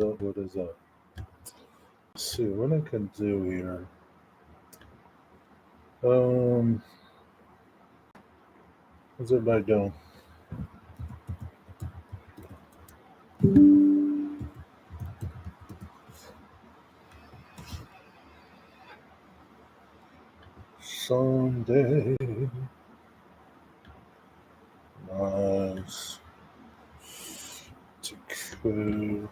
What is up? Let's see what I can do here. Um, what's everybody doing? Sunday, nice. Cool.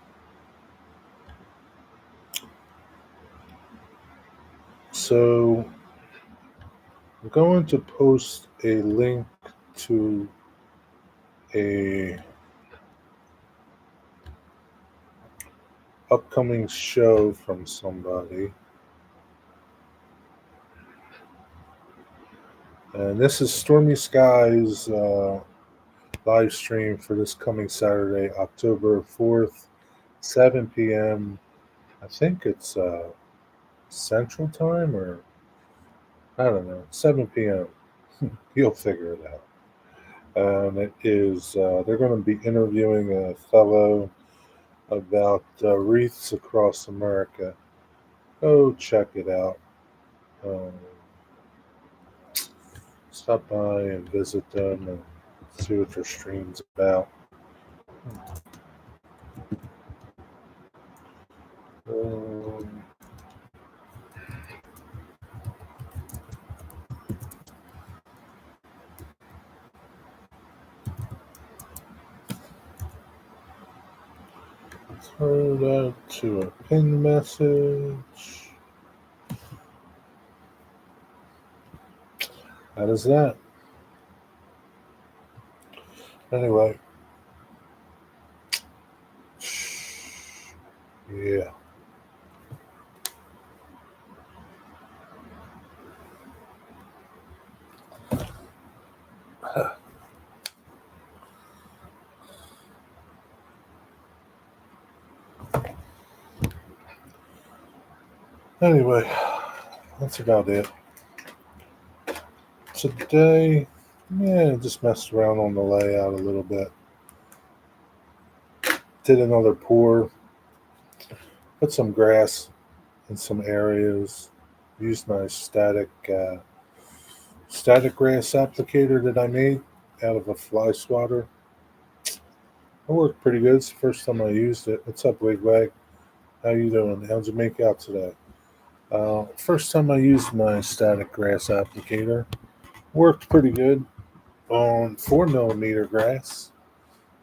So I'm going to post a link to a upcoming show from somebody. And this is Stormy Skies live stream for this coming Saturday, October 4th, 7 p.m. I think it's Central Time or I don't know, 7 p.m. You'll figure it out. It is, they're going to be interviewing a fellow about wreaths across America. Go check it out. Um, Stop by and visit them and see what their stream's about. Um, Throw that to a pin message. That is that. Anyway. Yeah. Anyway, that's about it. Today, just messed around on the layout a little bit. Did another pour. Put some grass in some areas. Used my static grass applicator that I made out of a fly swatter. It worked pretty good. It's the first time I used it. What's up, Wigwag? How you doing? How'd you make out today? First time I used my static grass applicator. Worked pretty good on 4 millimeter grass.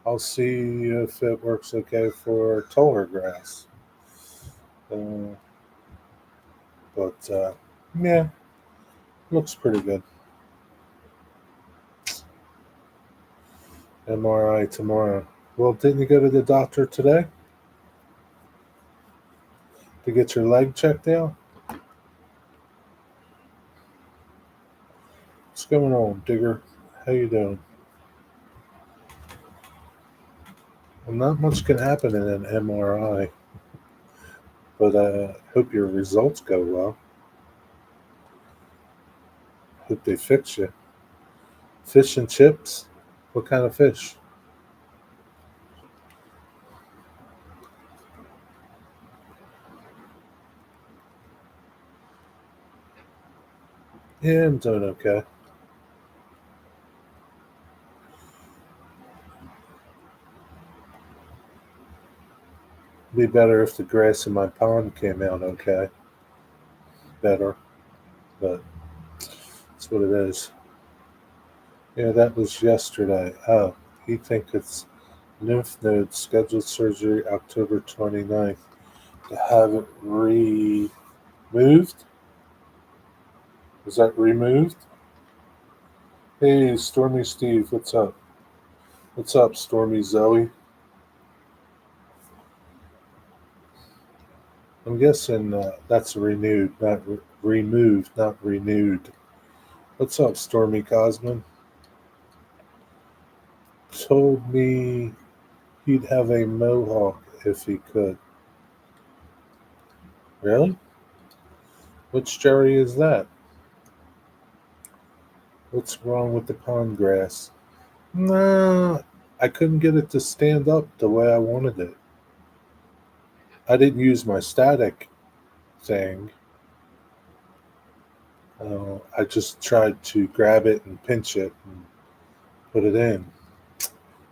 I'll see if it works okay for taller grass. Uh, but yeah, looks pretty good. MRI tomorrow. Well, didn't you go to the doctor today to get your leg checked out? What's going on, Digger? How you doing? Well, not much can happen in an MRI, but I hope your results go well. Hope they fix you. Fish and chips? What kind of fish? Yeah, I'm doing okay. Be better if the grass in my pond came out okay. Better, but that's what it is. Yeah, that was yesterday. Oh, you think it's lymph node scheduled surgery October 29th to have it removed? Was that removed? Hey, Stormy Steve, what's up? What's up, Stormy Zoe? I'm guessing that's renewed, not removed, not renewed. What's up, Stormy Cosman? Told me he'd have a mohawk if he could. Really? Which Jerry is that? What's wrong with the pond grass? Nah, I couldn't get it to stand up the way I wanted it. I didn't use my static thing. I just tried to grab it and pinch it and put it in.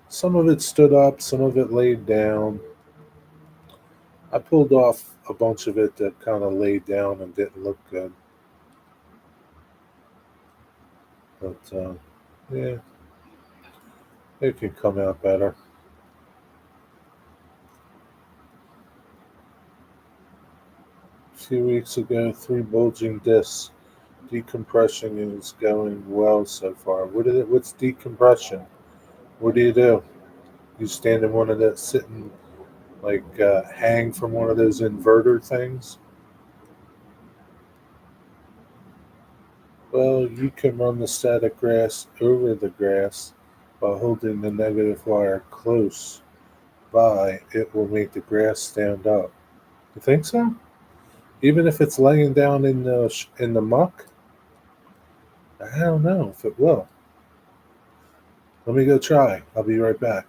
Some of it stood up, some of it laid down. I pulled off a bunch of it that kind of laid down and didn't look good. But yeah, it can come out better. A few weeks ago, 3 bulging discs. Decompression is going well so far. What's decompression? What do you do? You stand in one of the sitting like hang from one of those inverter things. Well, you can run the static grass over the grass while holding the negative wire close by. It will make the grass stand up. You think so? Even if it's laying down in the muck? I don't know if it will. Let me go try. I'll be right back.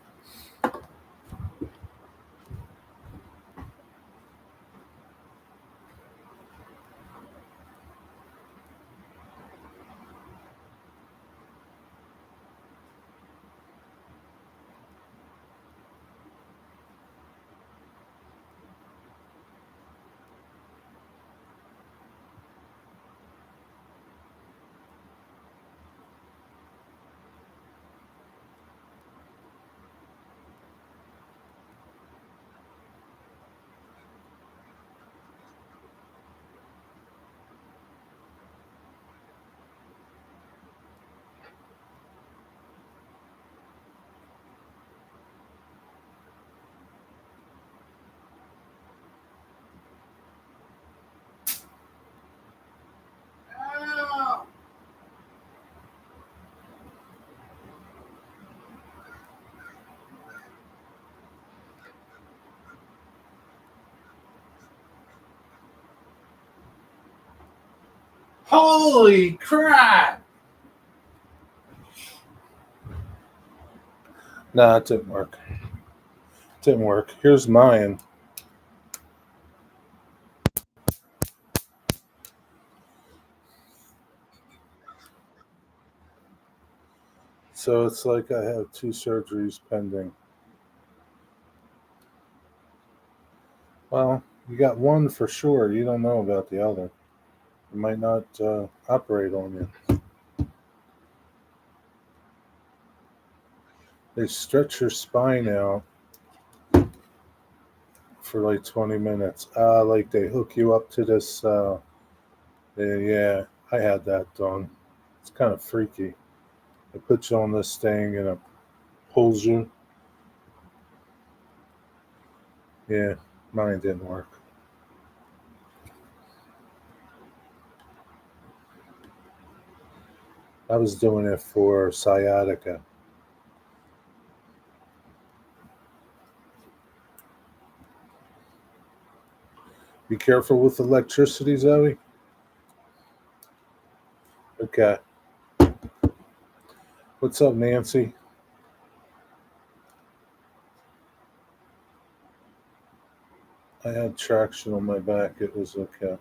Holy crap! Nah, it didn't work. Didn't work. Here's mine. So it's like I have 2 surgeries pending. Well, you got one for sure. You don't know about the other. It might not operate on you. They stretch your spine out for like 20 minutes. Like they hook you up to this. Yeah, I had that done. It's kind of freaky. They put you on this thing and it pulls you. Yeah, mine didn't work. I was doing it for sciatica. Be careful with electricity, Zoe. Okay. What's up, Nancy? I had traction on my back. It was okay.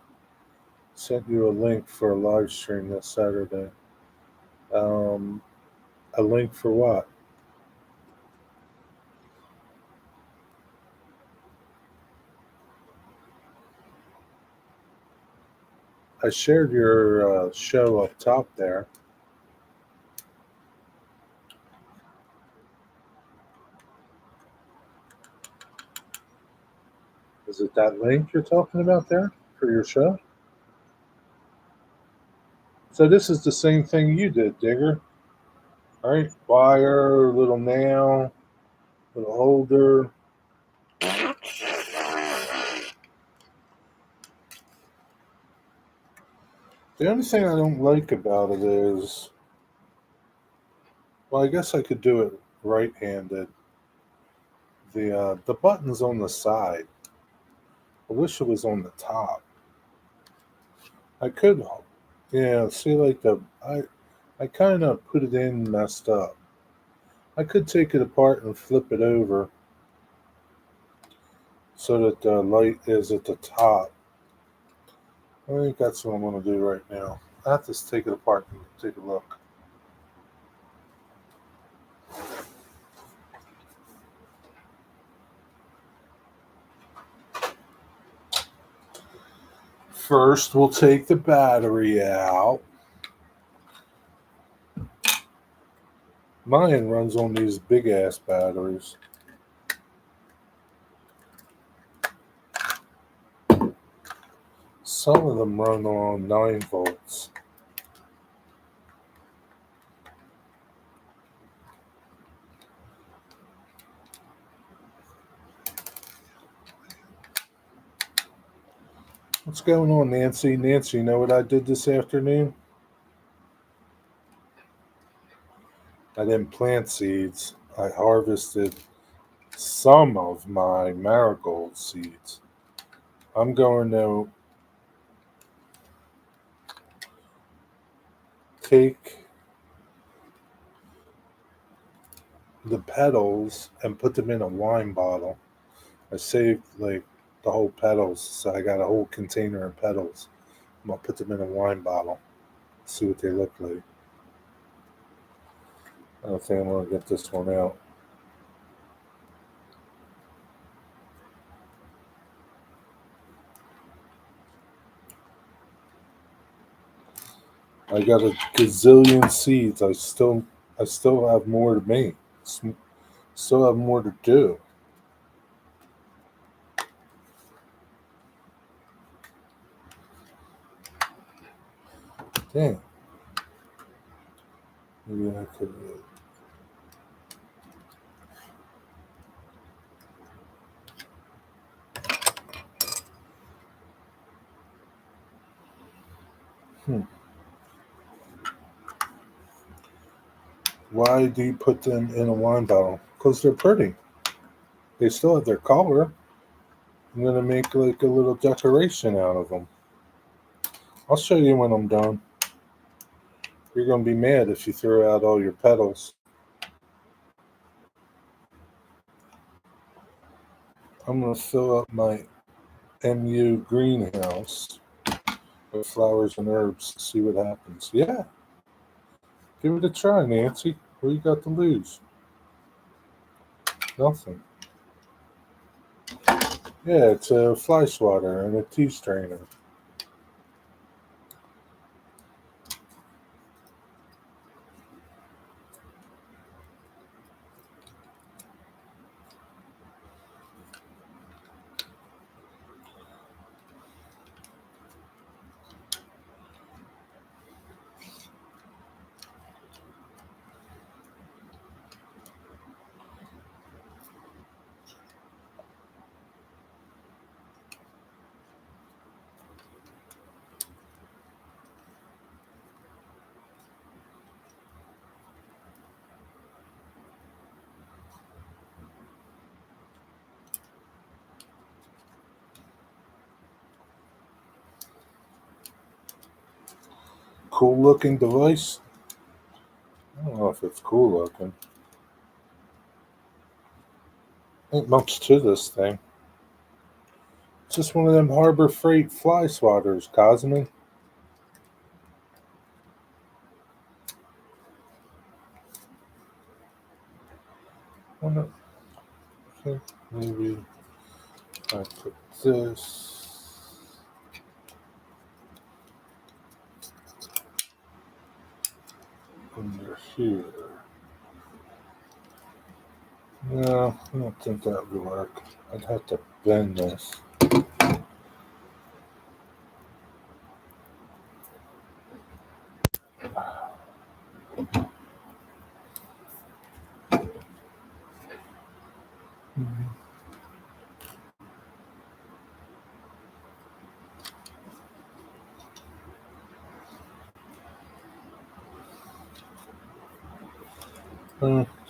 Sent you a link for a live stream this Saturday. Um, a link for what? I shared your show up top there. Is it that link you're talking about there for your show? So this is the same thing you did, Digger. All right, wire, little nail, little holder. The only thing I don't like about it is, well, I guess I could do it right-handed. The button's on the side. I wish it was on the top. I could, yeah. See, like I kind of put it in messed up. I could take it apart and flip it over. so that the light is at the top. I think that's what I'm going to do right now. I have to take it apart and take a look. First, we'll take the battery out. Mine runs on these big ass batteries. Some of them run on 9 volts. What's going on, Nancy? Nancy, you know what I did this afternoon? I didn't plant seeds. I harvested some of my marigold seeds. I'm going to take the petals and put them in a wine bottle. I saved like the whole petals, so I got a whole container of petals. I'm gonna put them in a wine bottle, see what they look like. I don't think I'm gonna get this one out. I got a gazillion seeds. I still have more to make. Still have more to do. Damn. Maybe I could. Hmm. Why do you put them in a wine bottle? Because they're pretty. They still have their color. I'm gonna make like a little decoration out of them. I'll show you when I'm done. You're gonna be mad if you throw out all your petals. I'm gonna fill up my MU greenhouse with flowers and herbs. See what happens. Yeah, give it a try, Nancy. What you got to lose? Nothing. Yeah, it's a fly swatter and a tea strainer. Cool looking device. I don't know if it's cool looking. Ain't much to this thing. It's just one of them Harbor Freight fly swatters, Cosme. Wonder, think maybe I put this under here. No, I don't think that would work. I'd have to bend this.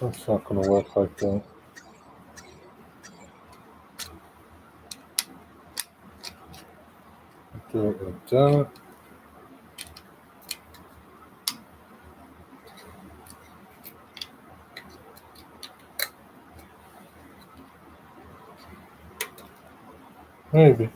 That's not going to work like that. Do it like that. Maybe.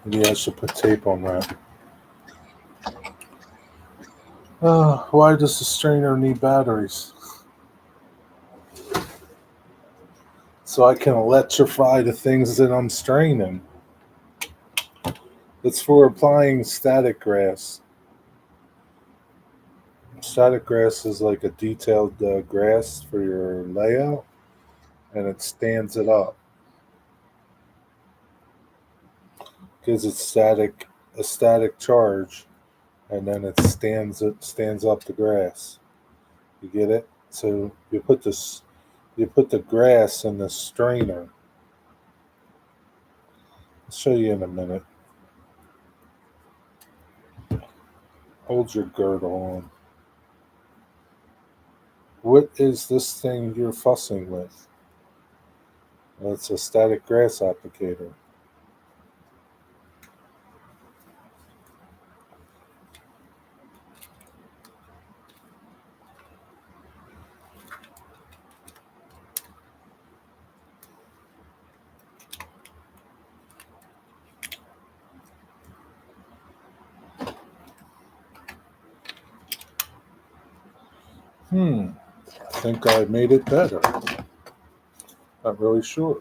Maybe I should put tape on that. Why does the strainer need batteries? So I can electrify the things that I'm straining. It's for applying static grass. Static grass is like a detailed grass for your layout, and it stands it up. Gives it a static charge, and then it stands up the grass. You get it? So you put the grass in the strainer. I'll show you in a minute. Hold your girdle on. What is this thing you're fussing with? Well, it's a static grass applicator. I think I made it better. Not really sure.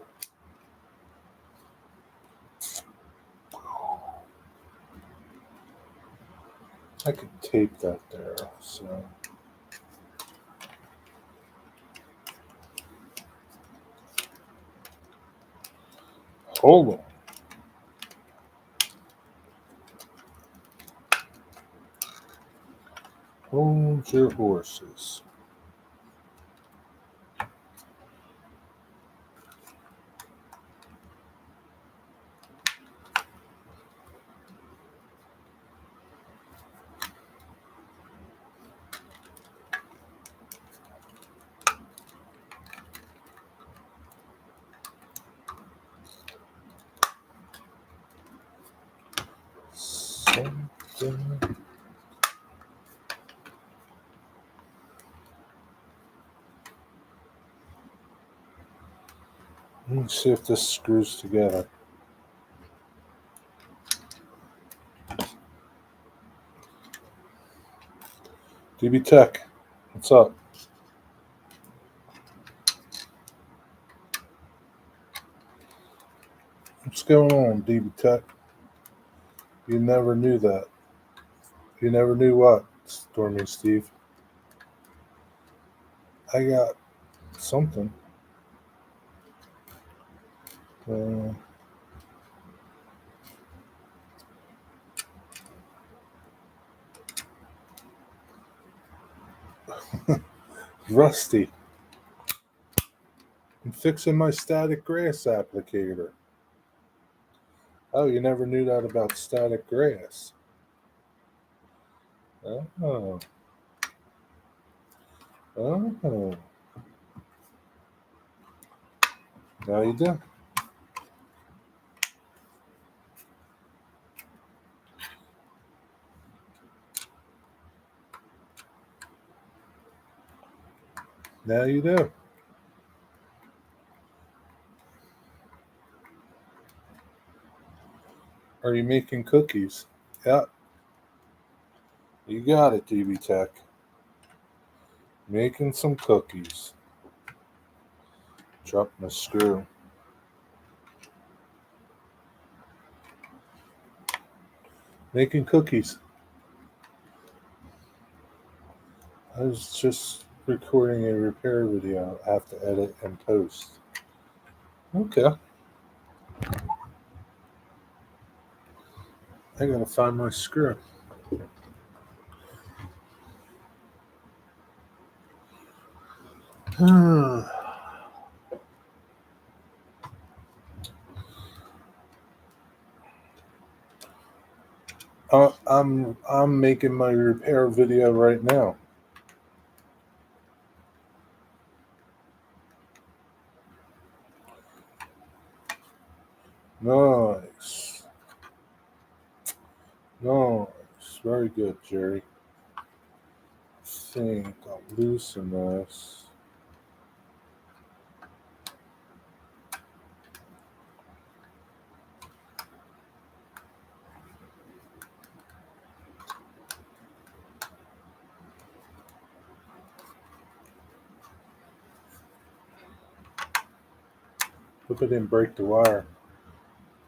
I could tape that there. So hold on. Hold your horses. Something. Let me see if this screws together. DB Tech, what's up? What's going on, DB Tech? You never knew that. You never knew what, Stormy Steve? I got something. Uh, Rusty. I'm fixing my static grass applicator. Oh, you never knew that about static grass. Oh. Oh. Now you do. Now you do. Are you making cookies? Yep. You got it, DB Tech. Making some cookies. Drop my screw. Making cookies. I was just recording a repair video. I have to edit and post. Okay. I gotta find my screw. I'm making my repair video right now. Nice. Nice. very good, Jerry. I think I'll loosen this. Hope it didn't break the wire.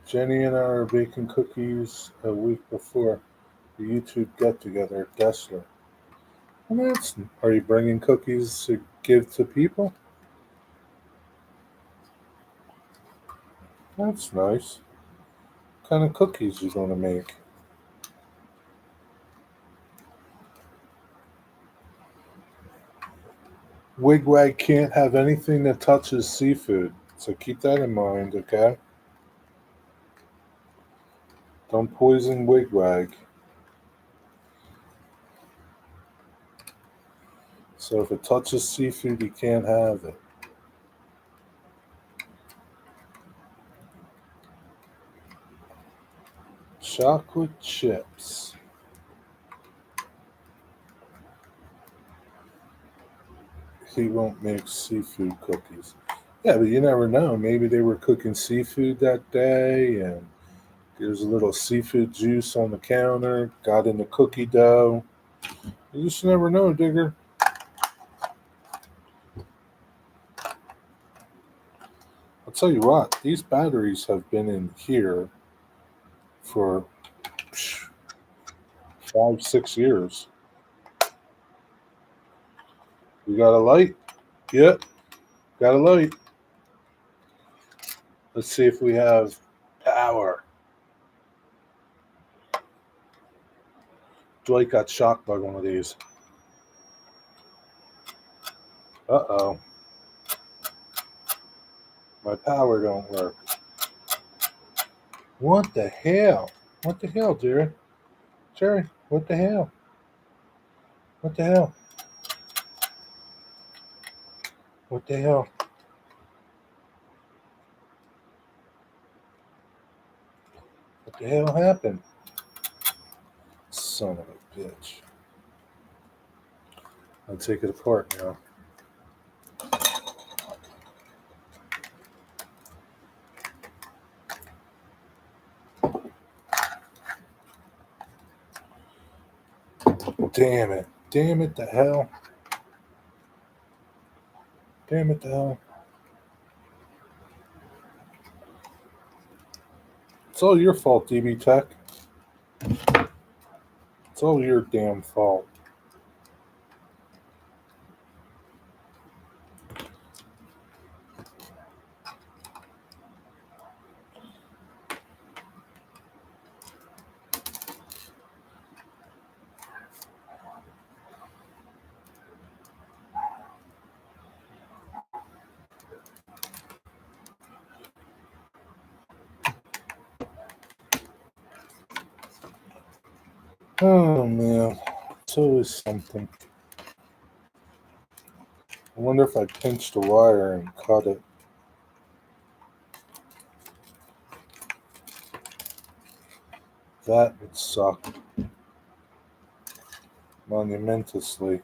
Jenny and I are baking cookies a week before the YouTube get together at Dessler. And are you bringing cookies to give to people? That's nice. What kind of cookies you gonna make? Wigwag can't have anything that touches seafood, so keep that in mind, okay? Don't poison Wigwag. So if it touches seafood, you can't have it. Chocolate chips. He won't make seafood cookies. Yeah, but you never know. Maybe they were cooking seafood that day and there's a little seafood juice on the counter, got in the cookie dough. You just never know, Digger. I'll tell you what, these batteries have been in here for 5, 6 years. We got a light? Yep, got a light. Let's see if we have power. Dwight got shocked by one of these. Uh-oh. My power don't work. What the hell? What the hell, Jerry? Jerry, what the hell? What the hell? What the hell? What the hell happened? Son of a bitch. I'll take it apart now. Damn it. Damn it, the hell. Damn it, the hell. It's all your fault, DB Tech. It's all your damn fault. Oh, man. It's always something. I wonder if I pinched a wire and cut it. That would suck. Monumentously.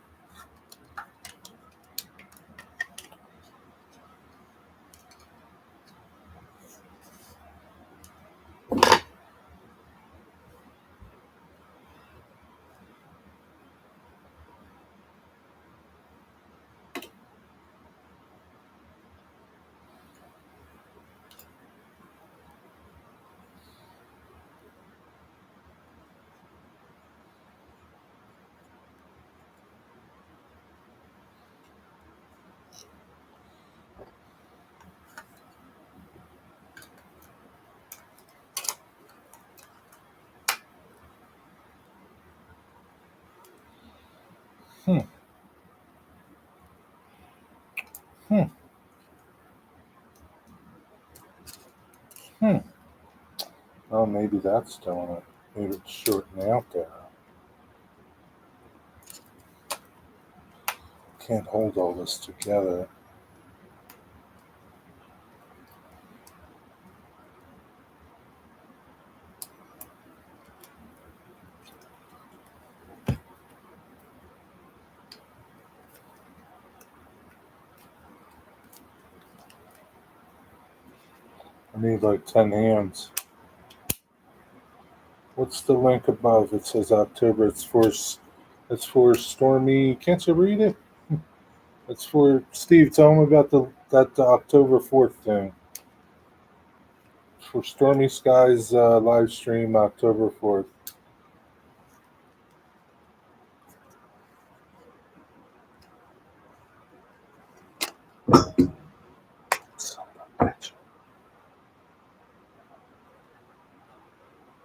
Hmm. Hmm. Hmm. Oh, maybe that's doing it. Maybe it's shorting out there. Can't hold all this together. I need like 10 hands. What's the link above? It says October. It's for Stormy. Can't you read it? It's for Steve. Tell him about the October 4th thing. For Stormy Skies live stream October 4th. Son of a bitch.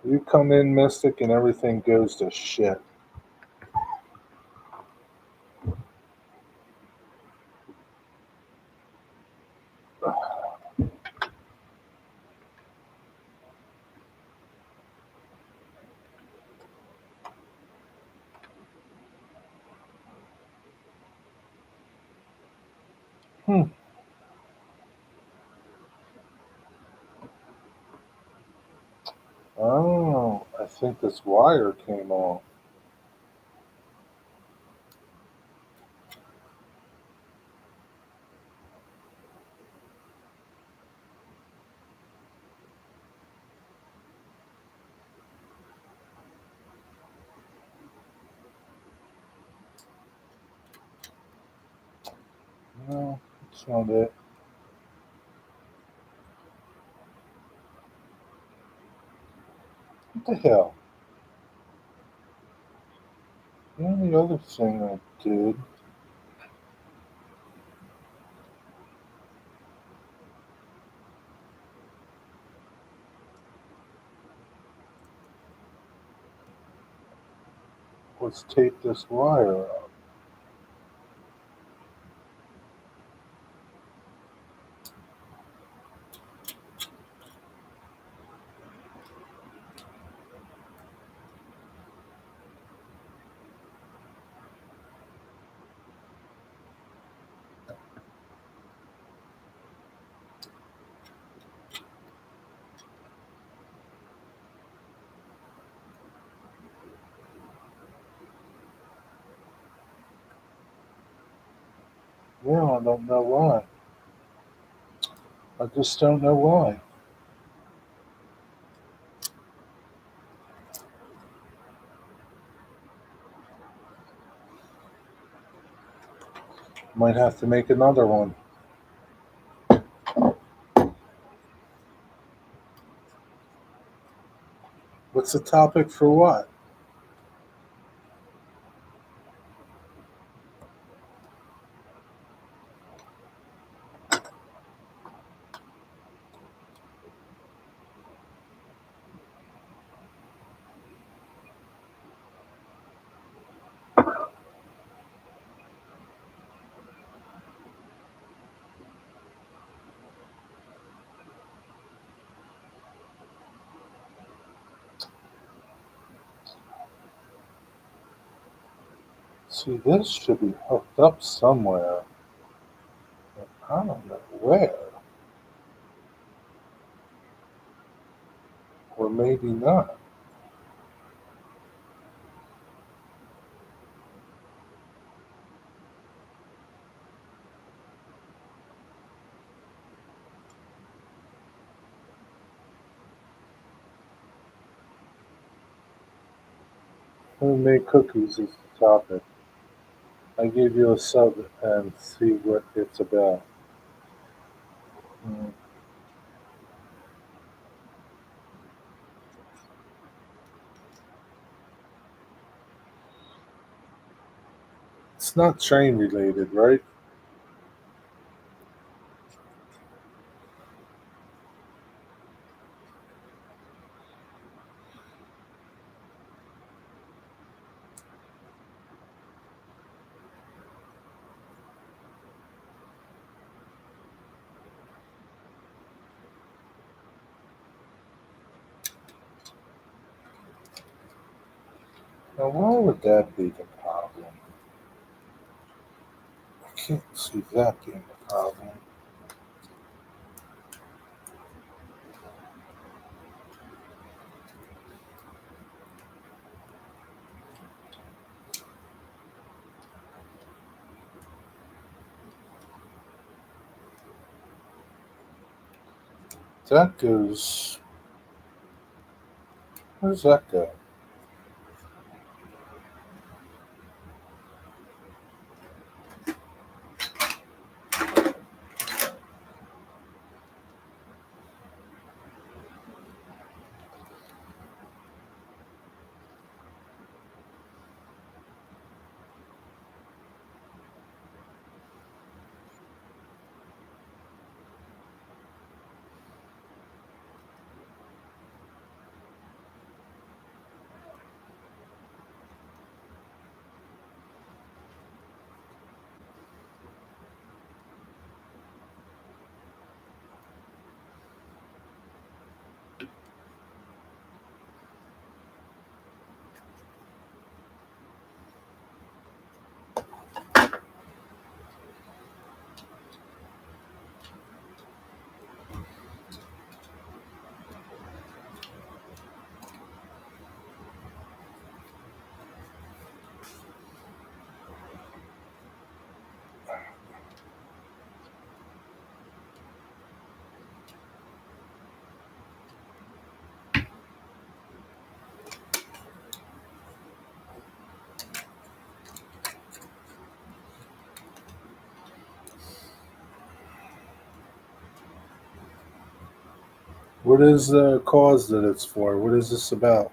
You come in Mystic and everything goes to shit. Hmm. Oh, I think this wire came off. No, that's not it. What the hell? The only other thing I did was tape this wire up. Yeah, I don't know why. I just don't know why. Might have to make another one. What's the topic for what? See, this should be hooked up somewhere. I don't know where. Or maybe not. Homemade cookies is the topic. I gave you a sub and see what it's about. Mm. It's not train related, right? Now, why would that be the problem? I can't see that being the problem. That goes. Where does that go? What is the cause that it's for? What is this about?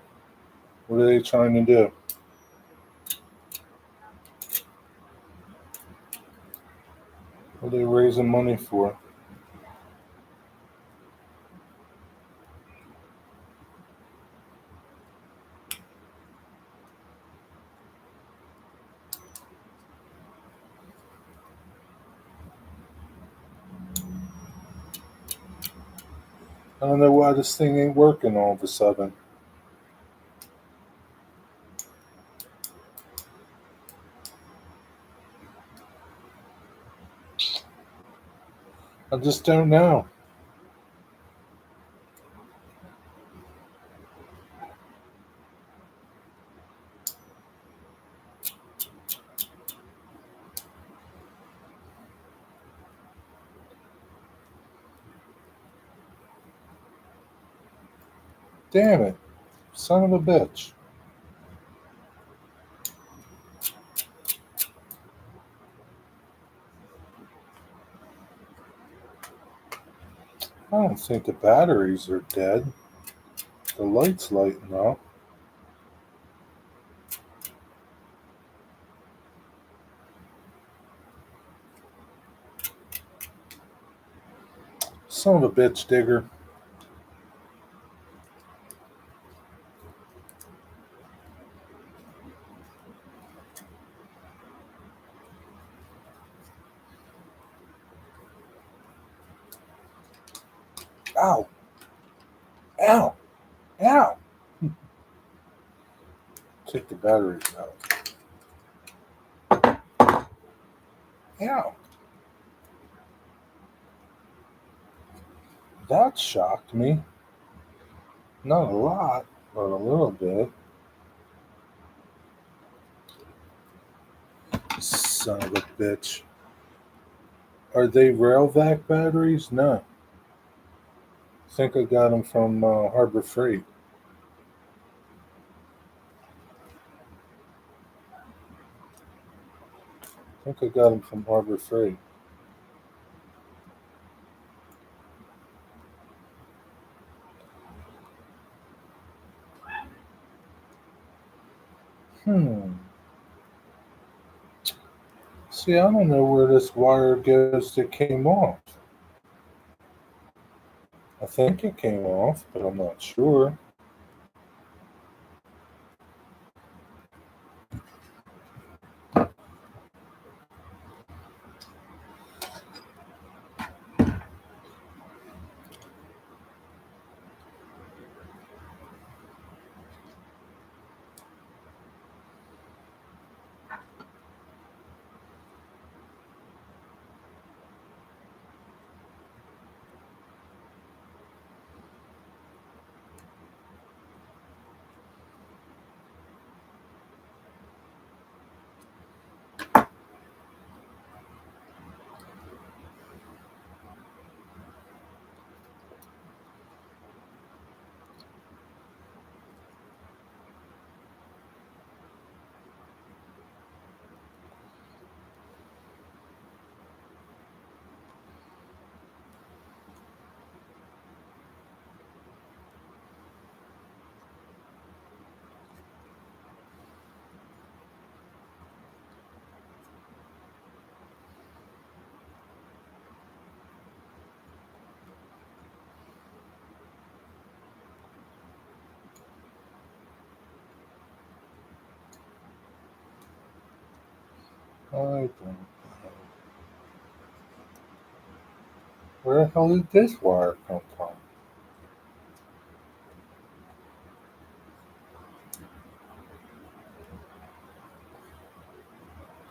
What are they trying to do? What are they raising money for? I don't know why this thing ain't working all of a sudden. I just don't know. Damn it. Son of a bitch. I don't think the batteries are dead. The light's lighting up. Son of a bitch, Digger. Ow. Ow. Ow. Take the batteries out. Ow. That shocked me. Not a lot, but a little bit. Son of a bitch. Are they Railvac batteries? No. I think I got them from Harbor Freight. I think I got them from Harbor Freight. Hmm. See, I don't know where this wire goes that came off. I think it came off, but I'm not sure. I don't know. Where the hell did this wire come from?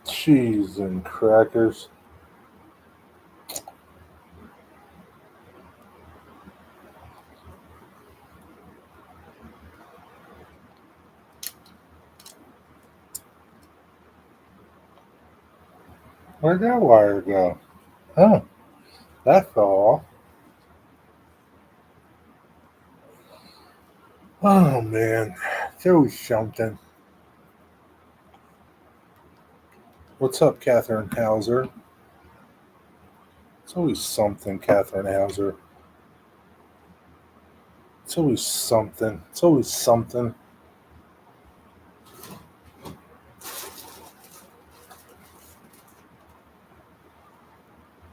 Cheese and crackers. Where'd that wire go? Oh, that fell off. Oh man, there was something. What's up, Catherine Hauser? It's always something, Catherine Hauser. It's always something. It's always something.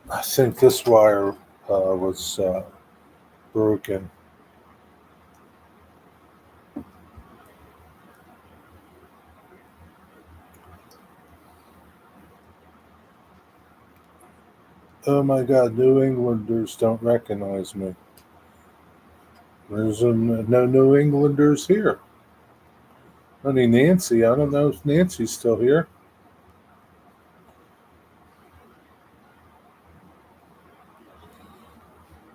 I think this wire was broken. Oh my God, New Englanders don't recognize me. There's no New Englanders here. Only Nancy. I don't know if Nancy's still here.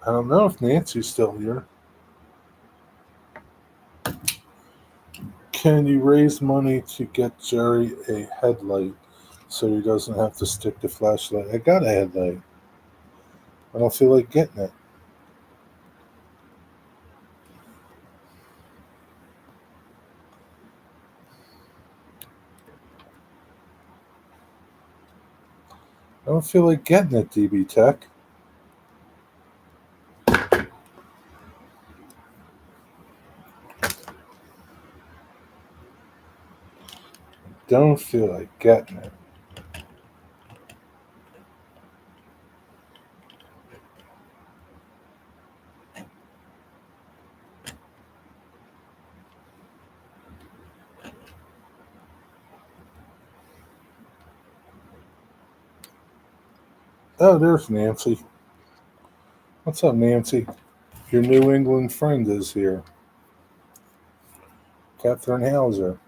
I don't know if Nancy's still here. Can you raise money to get Jerry a headlight so he doesn't have to stick the flashlight? I got a headlight. I don't feel like getting it. I don't feel like getting it, DB Tech. Don't feel like getting it. Oh, there's Nancy. What's up, Nancy? Your New England friend is here. Catherine Hauser.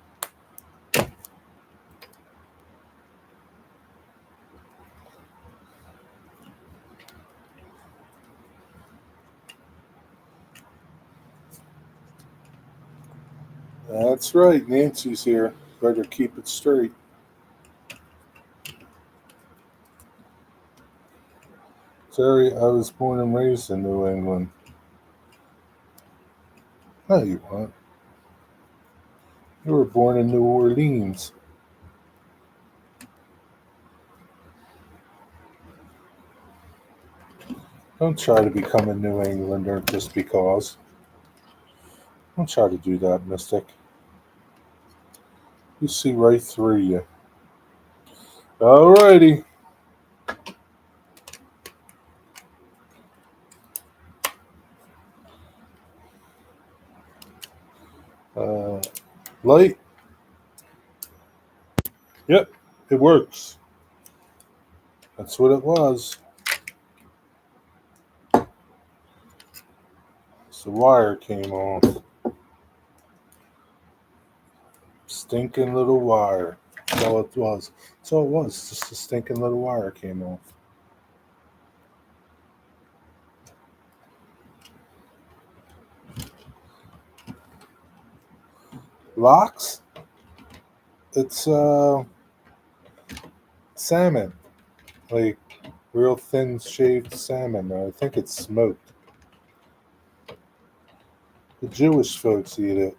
That's right, Nancy's here. Better keep it straight. Terry, I was born and raised in New England. No, you weren't. You were born in New Orleans. Don't try to become a New Englander just because. Don't try to do that, Mystic. You see right through you. Alrighty. Uh, light. Yep, it works. That's what it was. So the wire came off. Stinking little wire. That's all it was. That's all it was. Just a stinking little wire came off. Locks? It's salmon. Like real thin shaved salmon. I think it's smoked. The Jewish folks eat it.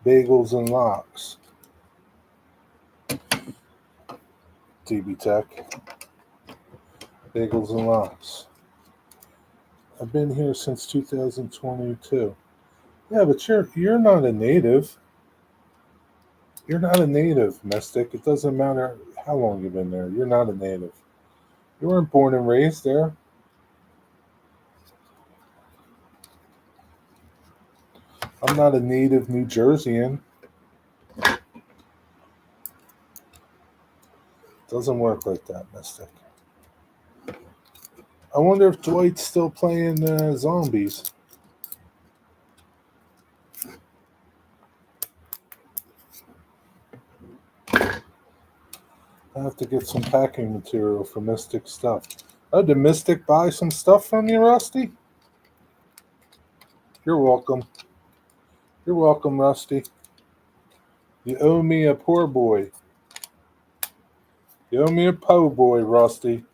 Bagels and lox. DB Tech. Bagels and lox. I've been here since 2022. Yeah, but you're not a native. You're not a native, Mystic. It doesn't matter how long you've been there. You're not a native. You weren't born and raised there. I'm not a native New Jerseyan. Doesn't work like that, Mystic. I wonder if Dwight's still playing zombies. I have to get some packing material for Mystic stuff. Oh, did Mystic buy some stuff from you, Rusty? You're welcome. You're welcome, Rusty. You owe me a poor boy. You owe me a po' boy, Rusty.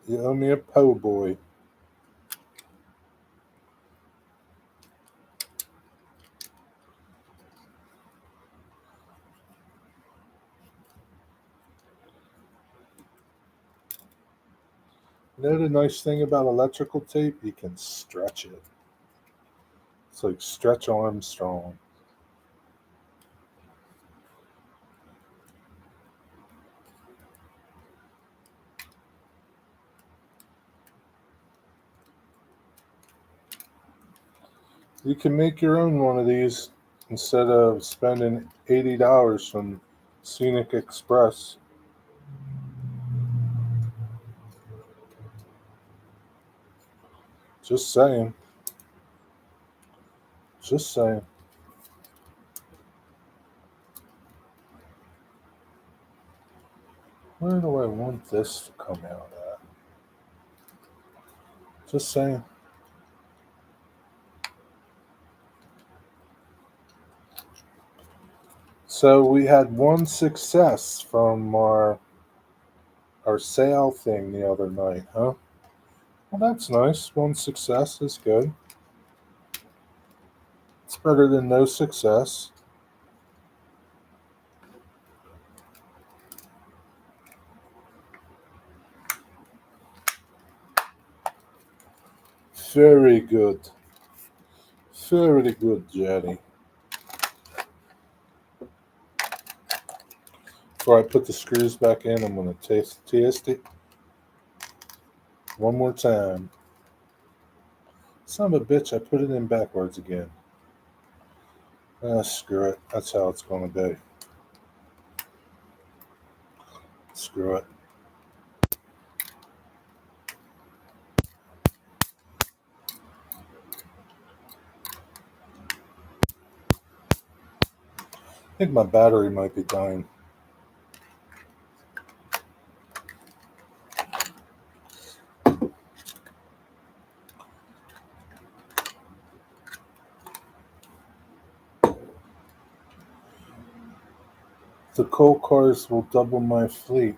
You owe me a po' boy. You know the nice thing about electrical tape? You can stretch it. It's like Stretch Armstrong. You can make your own one of these instead of spending $80 from Scenic Express. Just saying. Just saying. Where do I want this to come out at? Just saying. So we had one success from our sale thing the other night, huh? Well, that's nice. One success is good. It's better than no success. Very good. Very good, Jenny. Before I put the screws back in, I'm going to test it one more time. Son of a bitch, I put it in backwards again. Screw it. That's how it's going to be. Screw it. I think my battery might be dying. The coal cars will double my fleet.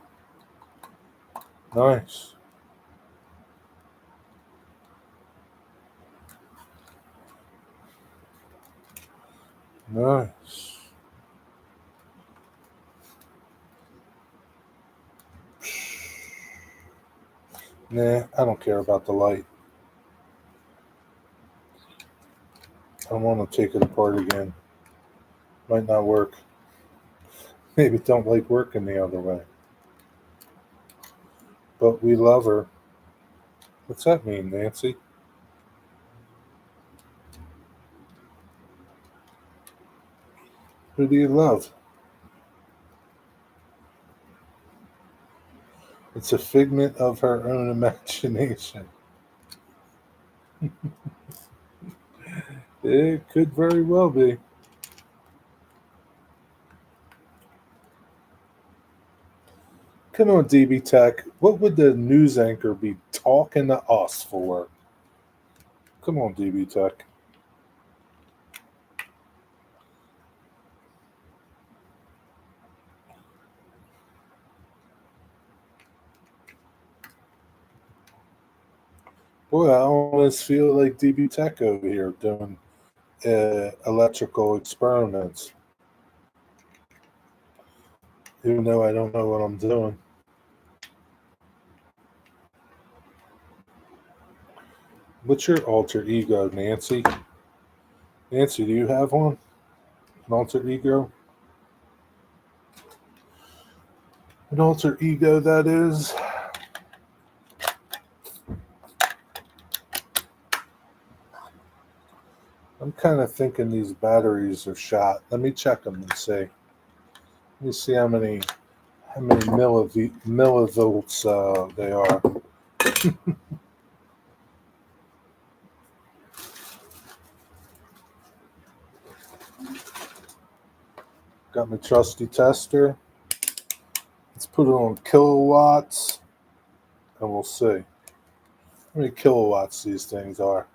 Nice. Nice. Nah, I don't care about the light. I want to take it apart again. Might not work. Maybe don't like working the other way. But we love her. What's that mean, Nancy? Who do you love? It's a figment of her own imagination. It could very well be. Come on, DB Tech. What would the news anchor be talking to us for? Come on, DB Tech. Boy, I almost feel like DB Tech over here doing electrical experiments. Even though I don't know what I'm doing. What's your alter ego, Nancy? Nancy, do you have one? An alter ego? An alter ego, that is. I'm kind of thinking these batteries are shot. Let me check them and see. Let me see how many millivolts they are. Got my trusty tester. Let's put it on kilowatts, and we'll see how many kilowatts these things are.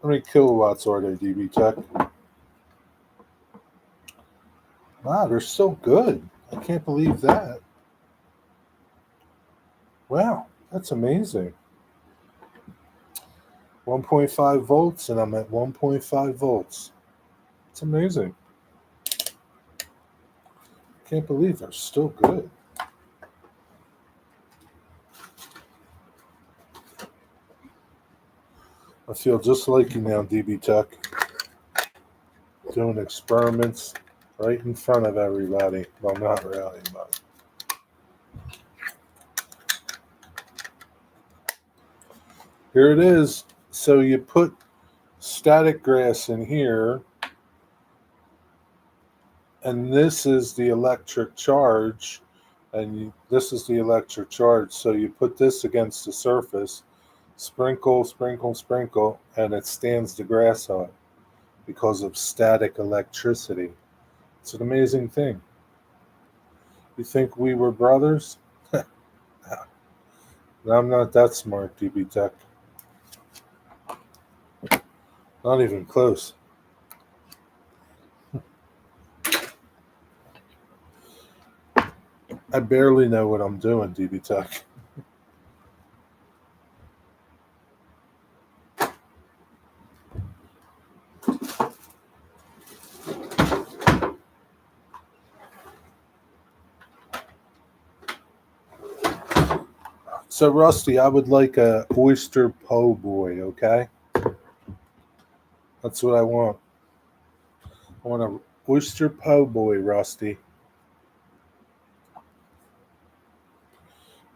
How many kilowatts are they, DB Tech? Wow, they're so good. I can't believe that. Wow, that's amazing. 1.5 volts, and I'm at 1.5 volts. It's amazing. Can't believe they're still good. I feel just like you now, DB Tech. Doing experiments right in front of everybody. Well, not really, but. Here it is. So you put static grass in here, and this is the electric charge, and this is the electric charge. So you put this against the surface, sprinkle, sprinkle, sprinkle, and it stands the grass on because of static electricity. It's an amazing thing. You think we were brothers? I'm not that smart, DB Tech. Not even close. I barely know what I'm doing, DB Tech. So, Rusty, I would like a oyster po' boy, okay? That's what I want. I want a oyster po' boy, Rusty.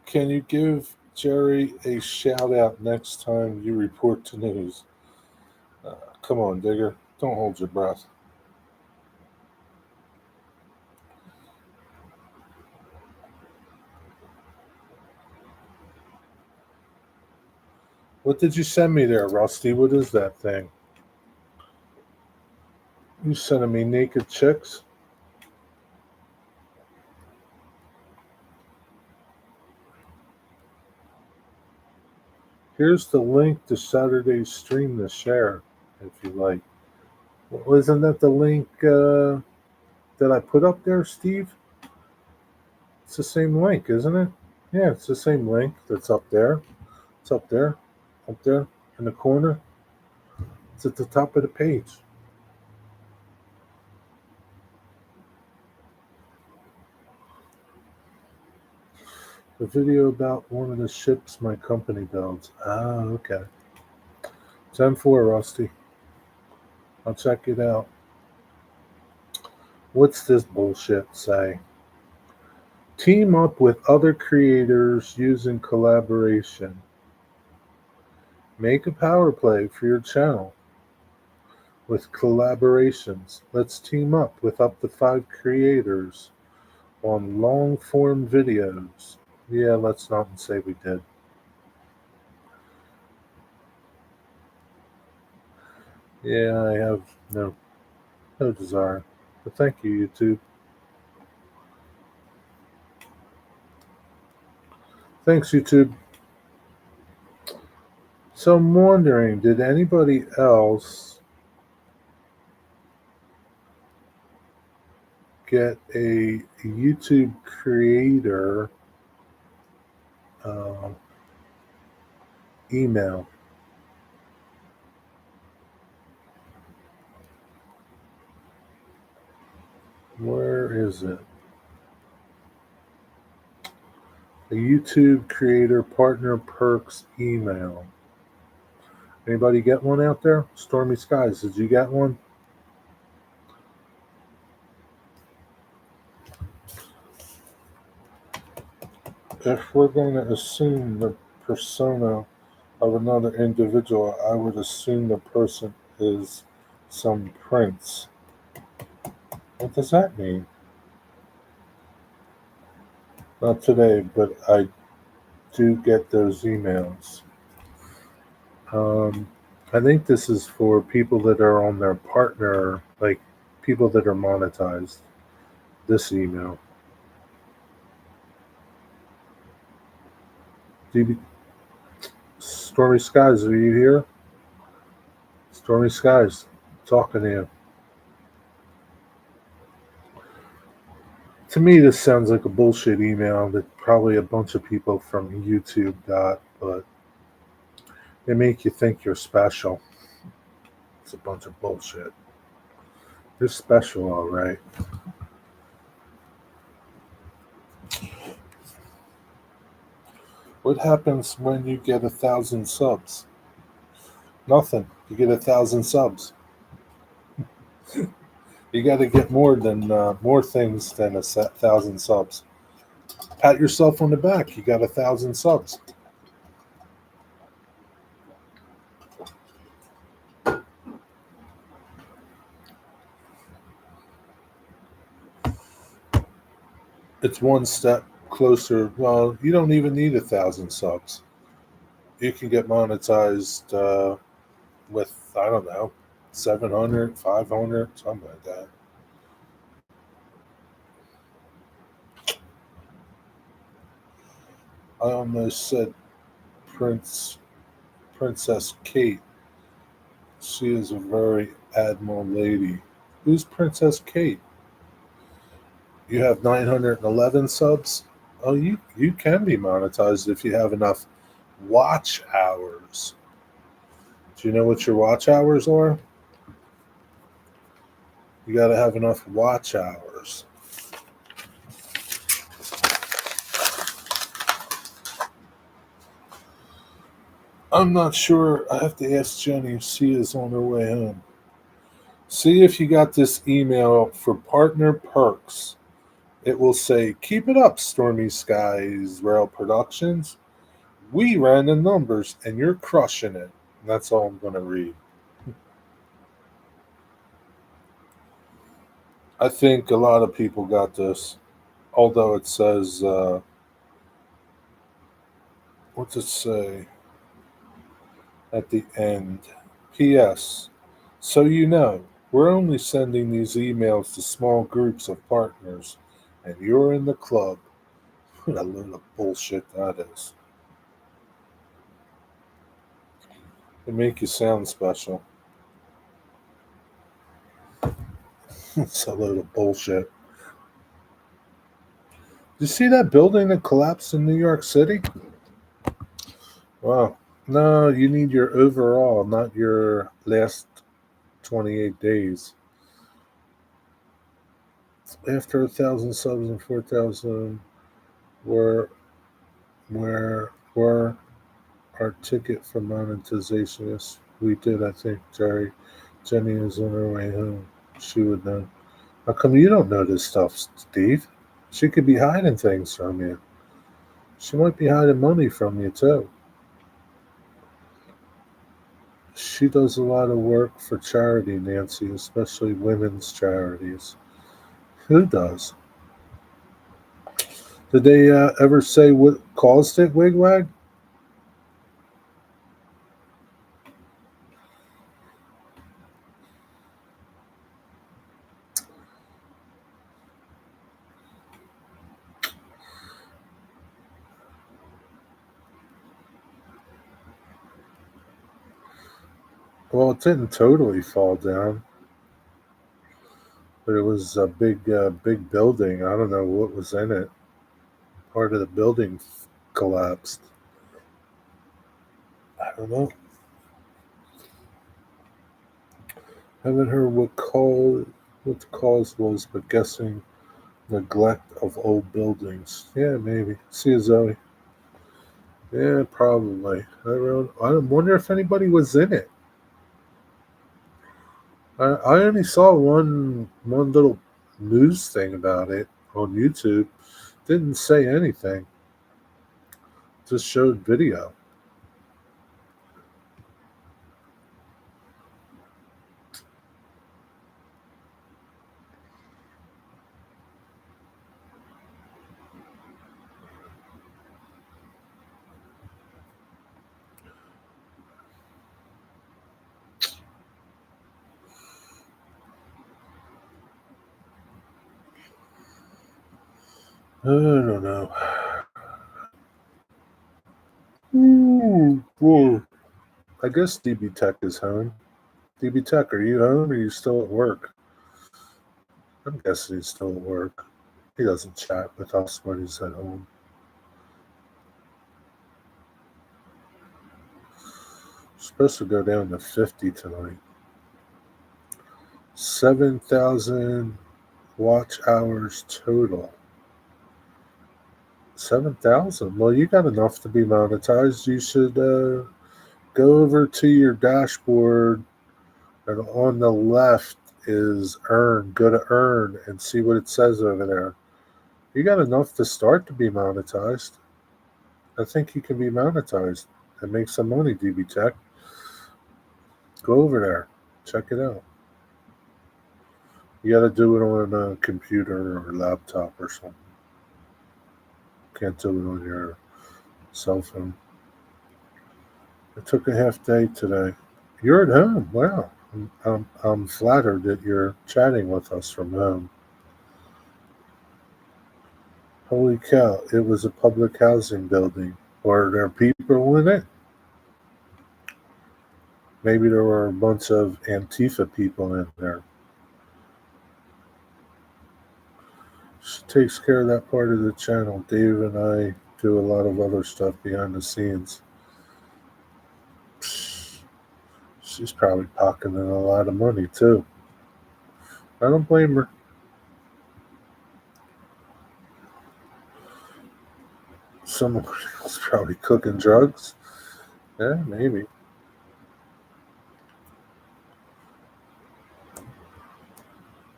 Can you give Jerry a shout out next time you report to news? Come on, Digger. Don't hold your breath. What did you send me there, Rusty? What is that thing? You sending me naked chicks? Here's the link to Saturday's stream to share, if you like. Well, isn't that the link that I put up there, Steve? It's the same link, isn't it? Yeah, it's the same link that's up there. It's up there in the corner. It's at the top of the page. The video about one of the ships my company builds. Ah, okay. 10-4, Rusty. I'll check it out. What's this bullshit say? Team up with other creators using collaboration. Make a power play for your channel with collaborations. Let's team up with up to 5 creators on long form videos. Yeah, let's not say we did. Yeah, I have no desire. But thank you, YouTube. Thanks, YouTube. So I'm wondering, did anybody else get a YouTube creator email? Where is it? A YouTube creator partner perks email. Anybody get one out there? Stormy Skies, did you get one? If we're going to assume the persona of another individual, I would assume the person is some prince. What does that mean? Not today, but I do get those emails. Um, I think this is for people that are on their partner, like people that are monetized. This email. DB, Stormy Skies, are you here? Stormy Skies, talking to you. To me, this sounds like a bullshit email that probably a bunch of people from YouTube got, but they make you think you're special. It's a bunch of bullshit. You're special, all right. What happens when you get 1,000 subs? Nothing. You get 1,000 subs. You got to get more things than 1,000 subs. Pat yourself on the back. You got 1,000 subs. It's one step closer. Well, you don't even need 1,000 subs. You can get monetized with, I don't know, 700, 500, something like that. I almost said Prince Princess Kate. She is a very admirable lady. Who's Princess Kate? You have 911 subs. Oh, you can be monetized if you have enough watch hours. Do you know what your watch hours are? You got to have enough watch hours. I'm not sure. I have to ask Jenny if she is on her way home. See if you got this email for partner perks. It will say, "Keep it up, Stormy Skies Rail Productions. We ran the numbers and you're crushing it." And that's all I'm going to read. I think a lot of people got this, although it says, what's it say at the end? P.S. So you know, we're only sending these emails to small groups of partners, and you're in the club. What a load of bullshit that is. They make you sound special. It's a load of bullshit. Did you see that building that collapsed in New York City? Wow. No, you need your overall, not your last 28 days. After 1,000 subs and 4,000 were were our ticket for monetization. Yes, we did. I think Jenny is on her way home. She would know. How come you don't know this stuff, Steve? She could be hiding things from you. She might be hiding money from you too. She does a lot of work for charity, Nancy, especially women's charities. Who does? Did they ever say what caused it, Wigwag? Well, it didn't totally fall down, but it was a big building. I don't know what was in it. Part of the building collapsed. I don't know. Haven't heard what the cause was, but guessing neglect of old buildings. Yeah, maybe. See you, Zoe. Yeah, probably. I wonder if anybody was in it. I only saw one little news thing about it on YouTube. Didn't say anything. Just showed video. I don't know. Ooh, boy. I guess DB Tech is home. DB Tech, are you home or are you still at work? I'm guessing he's still at work. He doesn't chat with us when he's at home. Supposed to go down to 50 tonight. 7,000 watch hours total. 7,000? Well, you got enough to be monetized. You should go over to your dashboard, and on the left is earn. Go to earn and see what it says over there. You got enough to start to be monetized. I think you can be monetized and make some money, DB Tech. Go over there. Check it out. You got to do it on a computer or laptop or something. Can't do it on your cell phone. I took a half day today. You're at home. Wow. I'm flattered that you're chatting with us from home. Holy cow. It was a public housing building. Were there people in it? Maybe there were a bunch of Antifa people in there. She takes care of that part of the channel. Dave and I do a lot of other stuff behind the scenes. She's probably pocketing a lot of money too. I don't blame her. Someone else probably cooking drugs. Yeah, maybe.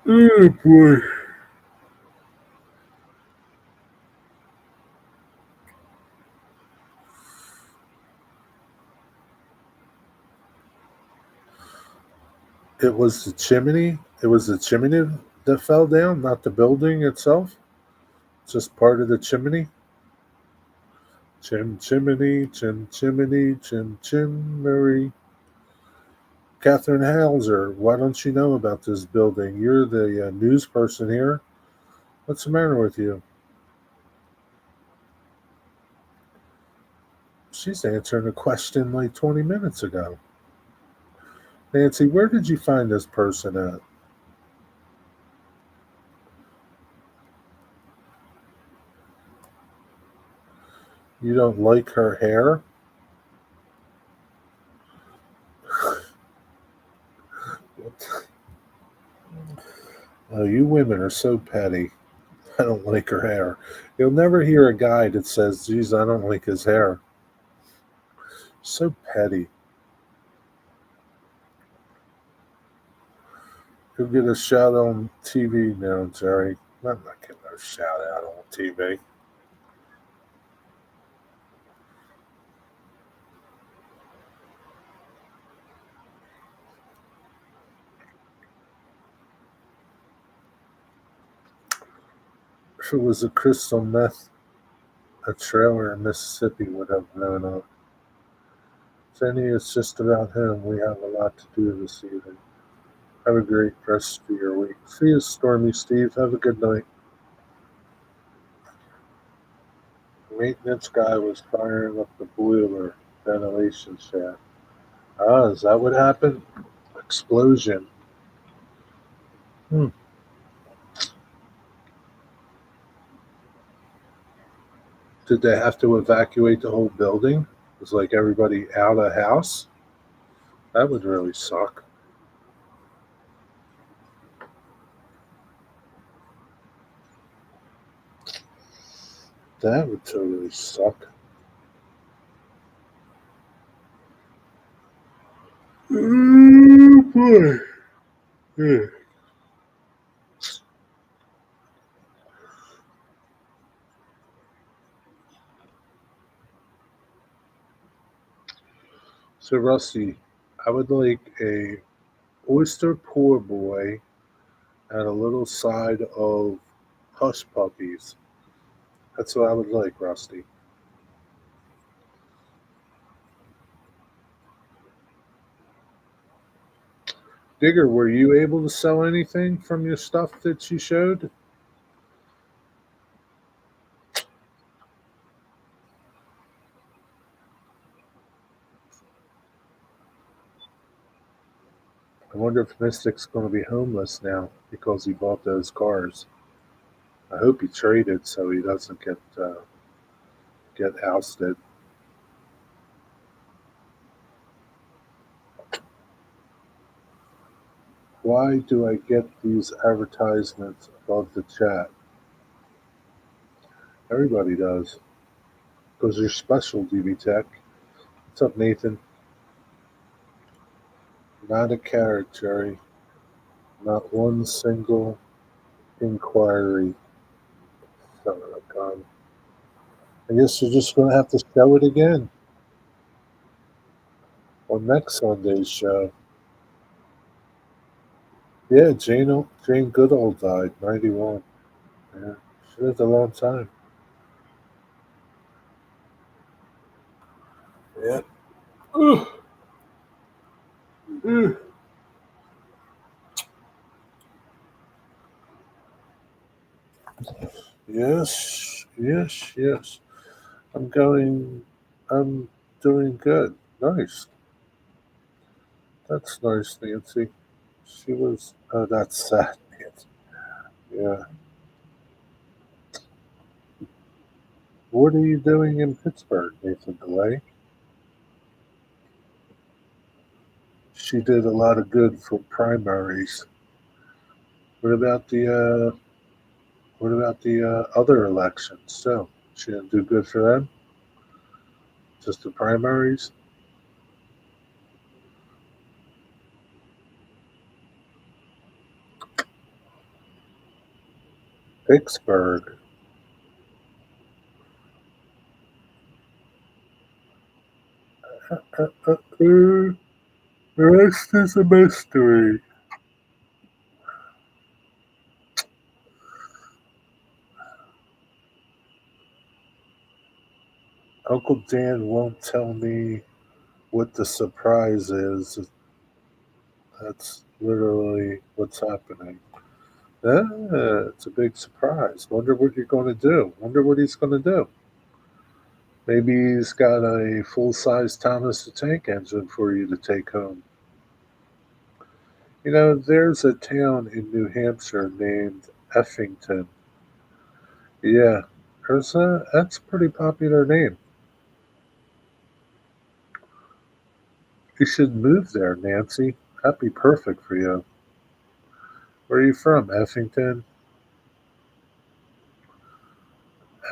Oh boy. It was the chimney. It was the chimney that fell down, not the building itself. Just part of the chimney. Chimney, chimney. Catherine Hauser, why don't you know about this building? You're the news person here. What's the matter with you? She's answering a question like 20 minutes ago. Nancy, where did you find this person at? You don't like her hair? Oh, you women are so petty. I don't like her hair. You'll never hear a guy that says, geez, I don't like his hair. So petty. You'll get a shout on TV now, Jerry. I'm not getting no shout out on TV. If it was a crystal meth, a trailer in Mississippi would have blown up. Jenny, it's just about him. We have a lot to do this evening. Have a great rest of your week. See you, Stormy Steve. Have a good night. The maintenance guy was firing up the boiler ventilation shaft. Ah, is that what happened? Explosion. Hmm. Did they have to evacuate the whole building? Was like everybody out of house? That would really suck. That would totally suck. Oh boy. Yeah. So Rusty, I would like a oyster poor boy and a little side of hush puppies. That's what I would like, Rusty. Digger, were you able to sell anything from your stuff that you showed? I wonder if Mystic's going to be homeless now because he bought those cars. I hope he traded so he doesn't get ousted. Why do I get these advertisements above the chat? Everybody does. Because you're special, DB Tech. What's up, Nathan? Not a carrot, Jerry. Not one single inquiry. Son of a gun. I guess you're just going to have to show it again on next Sunday's show. Yeah, Jane Goodall died, 91. Yeah, she lived a long time. Yeah. Ugh. Ugh. Yes, yes, yes. I'm going. I'm doing good. Nice. That's nice, Nancy. She was. Oh, that's sad, Nancy. Yeah. What are you doing in Pittsburgh, Nathan DeLay? She did a lot of good for primaries. What about the other elections too? She didn't do good for them. Just the primaries. Pittsburgh. The rest is a mystery. Uncle Dan won't tell me what the surprise is. That's literally what's happening. It's a big surprise. Wonder what you're going to do. Wonder what he's going to do. Maybe he's got a full size Thomas the Tank Engine for you to take home. You know, there's a town in New Hampshire named Effington. Yeah, that's a pretty popular name. You should move there, Nancy. That'd be perfect for you. Where are you from? Effington?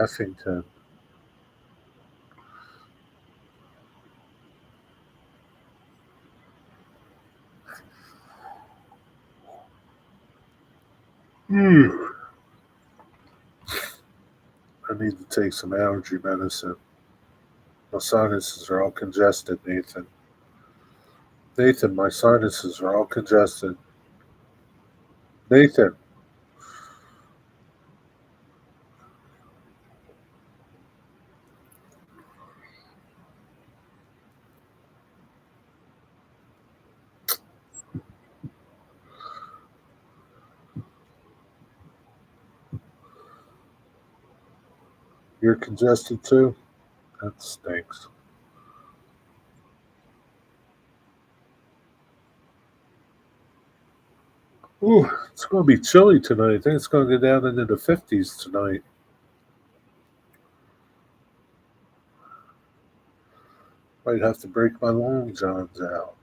Effington. Hmm. I need to take some allergy medicine. My sinuses are all congested, Nathan. Nathan, my sinuses are all congested. Nathan, you're congested too? That stinks. Ooh, it's going to be chilly tonight. I think it's going to go down into the 50s tonight. Might have to break my long johns out.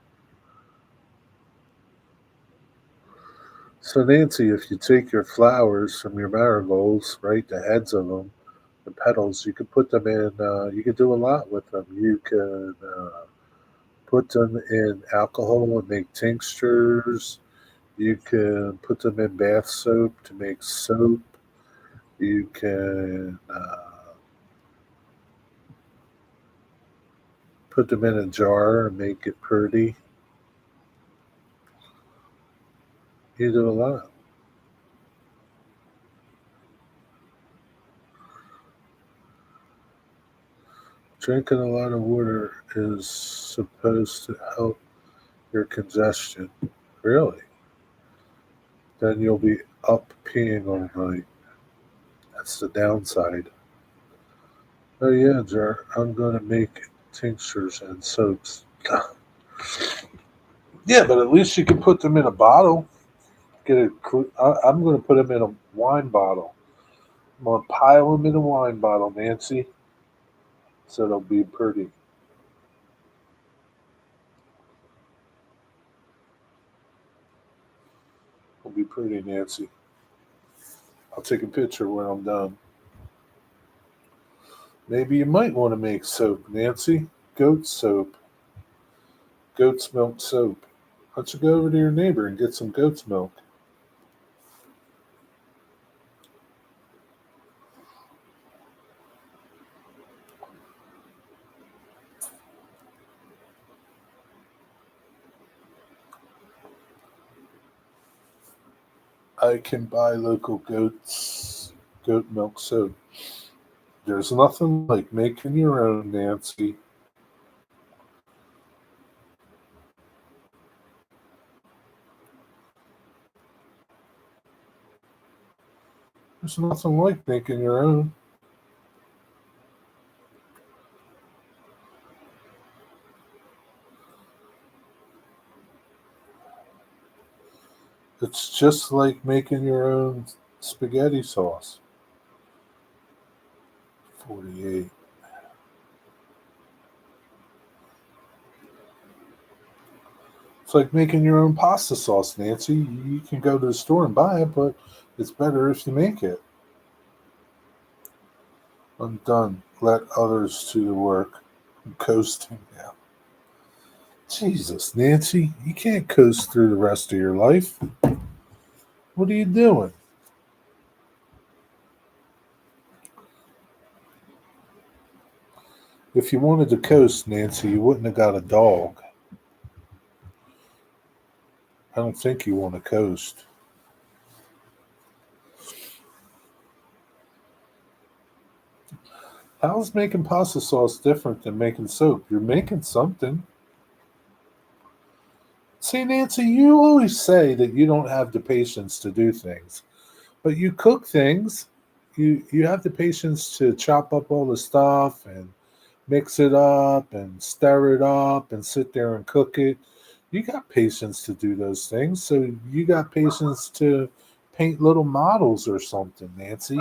So, Nancy, if you take your flowers from your marigolds, right, the heads of them, the petals, you could put them in, you could do a lot with them. You could put them in alcohol and make tinctures. You can put them in bath soap to make soap. You can put them in a jar and make it pretty. You do a lot. Drinking a lot of water is supposed to help your congestion. Really? Then you'll be up peeing all night. That's the downside. Oh yeah, Jar. I'm gonna make tinctures and soaps. Yeah, but at least you can put them in a bottle. I'm going to put them in a wine bottle. I'm going to pile them in a wine bottle, Nancy, so they'll be pretty. They'll be pretty, Nancy. I'll take a picture when I'm done. Maybe you might want to make soap, Nancy. Goat soap. Goat's milk soap. Why don't you go over to your neighbor and get some goat's milk? I can buy local goat milk soap. There's nothing like making your own, Nancy. There's nothing like making your own. It's just like making your own spaghetti sauce. 48. It's like making your own pasta sauce, Nancy. You can go to the store and buy it, but it's better if you make it. I'm done. Let others do the work. I'm coasting now. Jesus, Nancy, you can't coast through the rest of your life. What are you doing? If you wanted to coast, Nancy, you wouldn't have got a dog. I don't think you want to coast. How's making pasta sauce different than making soap? You're making something. See, Nancy, you always say that you don't have the patience to do things, but you cook things. You have the patience to chop up all the stuff and mix it up and stir it up and sit there and cook it. You got patience to do those things, so you got patience to paint little models or something, Nancy.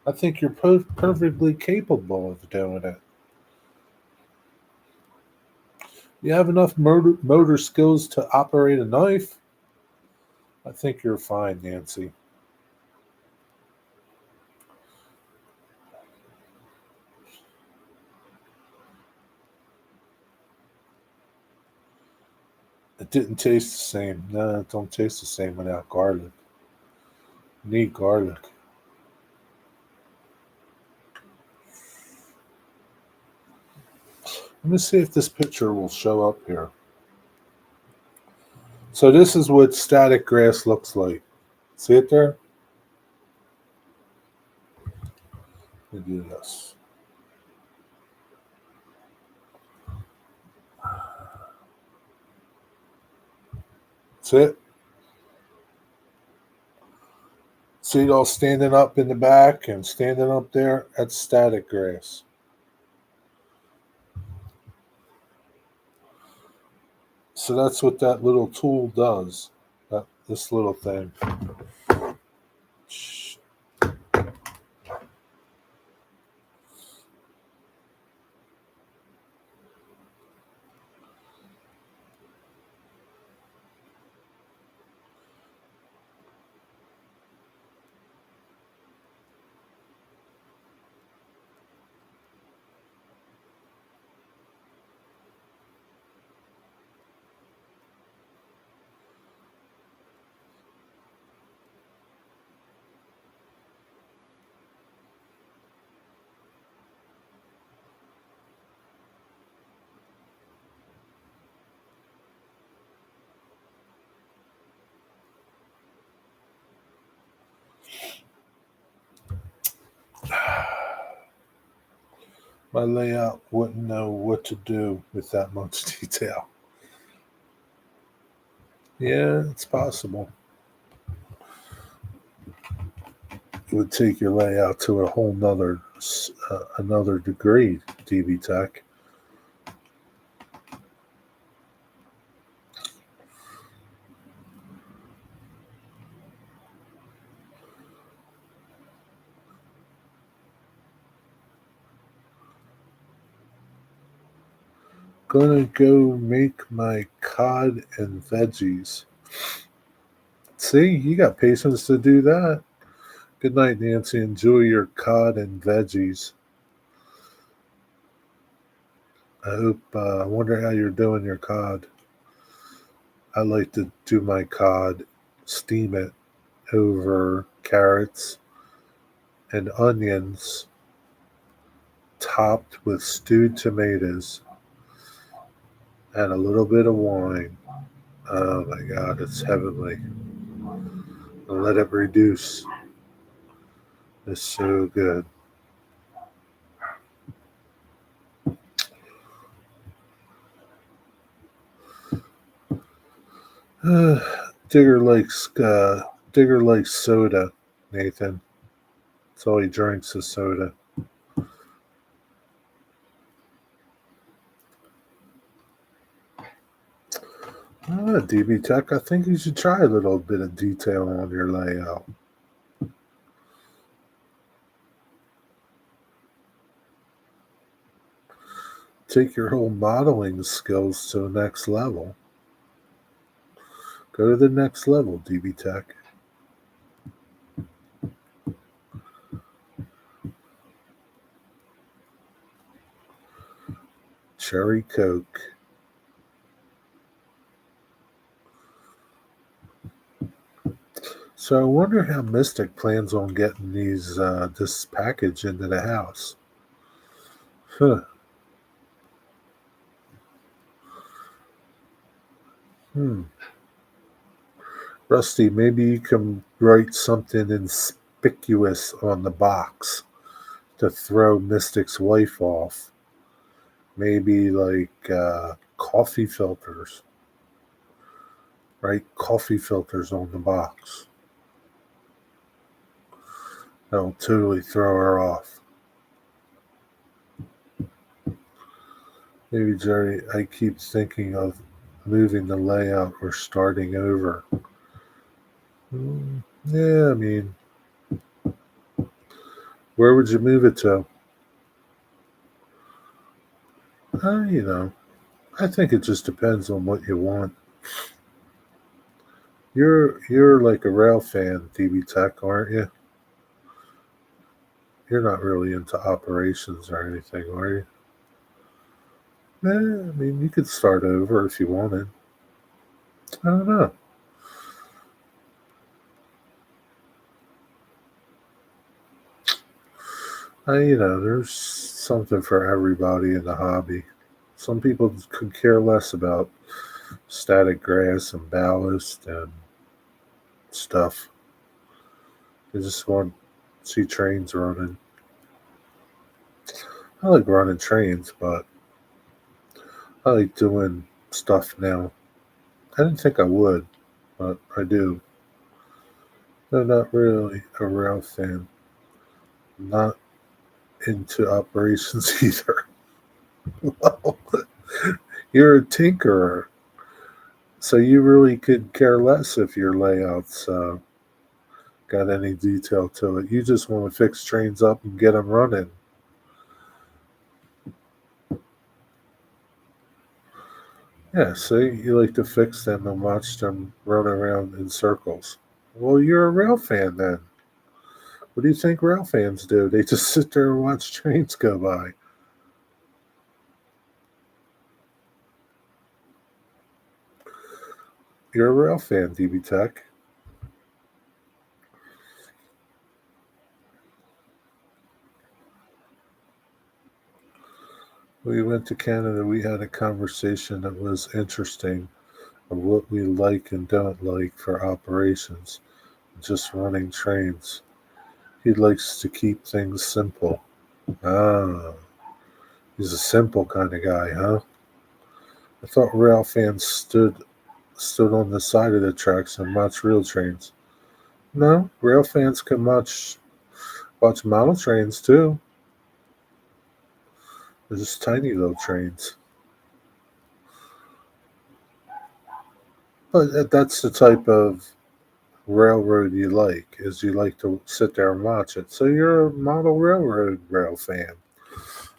I think you're perfectly capable of doing it. You have enough motor skills to operate a knife. I think you're fine, Nancy. It didn't taste the same. No, it don't taste the same without garlic. You need garlic. Let me see if this picture will show up here. So this is what static grass looks like. See it there? Let me do this. See it? See it all standing up in the back and standing up there? That's static grass. So that's what that little tool does. This little thing. My layout wouldn't know what to do with that much detail. Yeah, it's possible. It would take your layout to a whole nother another degree, DB Tech. Gonna go make my cod and veggies. See, you got patience to do that. Good night, Nancy. Enjoy your cod and veggies. I hope. I wonder how you're doing your cod. I like to do my cod, steam it over carrots and onions, topped with stewed tomatoes and a little bit of wine. Oh my God, it's heavenly. And let it reduce. It's so good. Digger likes Digger likes soda, Nathan. That's all he drinks is soda. DB Tech, I think you should try a little bit of detail on your layout. Take your whole modeling skills to the next level. Go to the next level, DB Tech. Cherry Coke. So I wonder how Mystic plans on getting this package into the house. Huh. Hmm. Rusty, maybe you can write something inconspicuous on the box to throw Mystic's wife off. Maybe like coffee filters. Right? Coffee filters on the box. That'll totally throw her off. Maybe, Jerry, I keep thinking of moving the layout or starting over. Yeah, I mean, where would you move it to? You know, I think it just depends on what you want. You're like a rail fan, DB Tech, aren't you? You're not really into operations or anything, are you? I mean, you could start over if you wanted. I don't know. There's something for everybody in the hobby. Some people could care less about static grass and ballast and stuff. They just want to see trains running. I like running trains, but I like doing stuff now. I didn't think I would, but I do. I'm not really a rail fan. I'm not into operations either. Well, you're a tinkerer, so you really could care less if your layout's got any detail to it. You just want to fix trains up and get them running. Yeah, see, you like to fix them and watch them run around in circles. Well, you're a rail fan then. What do you think rail fans do? They just sit there and watch trains go by. You're a rail fan, DB Tech. We went to Canada. We had a conversation that was interesting of what we like and don't like for operations, just running trains. He likes to keep things simple. Ah, he's a simple kind of guy, huh? I thought rail fans stood on the side of the tracks and watched real trains. No, rail fans can watch model trains too. They're just tiny little trains. But that's the type of railroad you like, is you like to sit there and watch it. So you're a model railroad rail fan.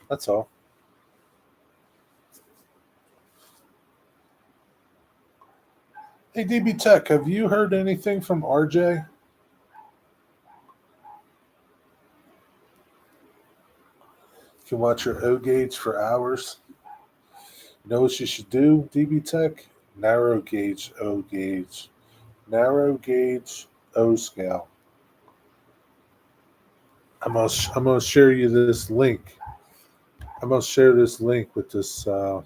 That's all. Hey, DB Tech, have you heard anything from RJ? You can watch your O gauge for hours. You know what you should do, DB Tech? Narrow gauge O gauge. Narrow gauge O scale. I'm gonna share you this link. I'm gonna share this link with this. You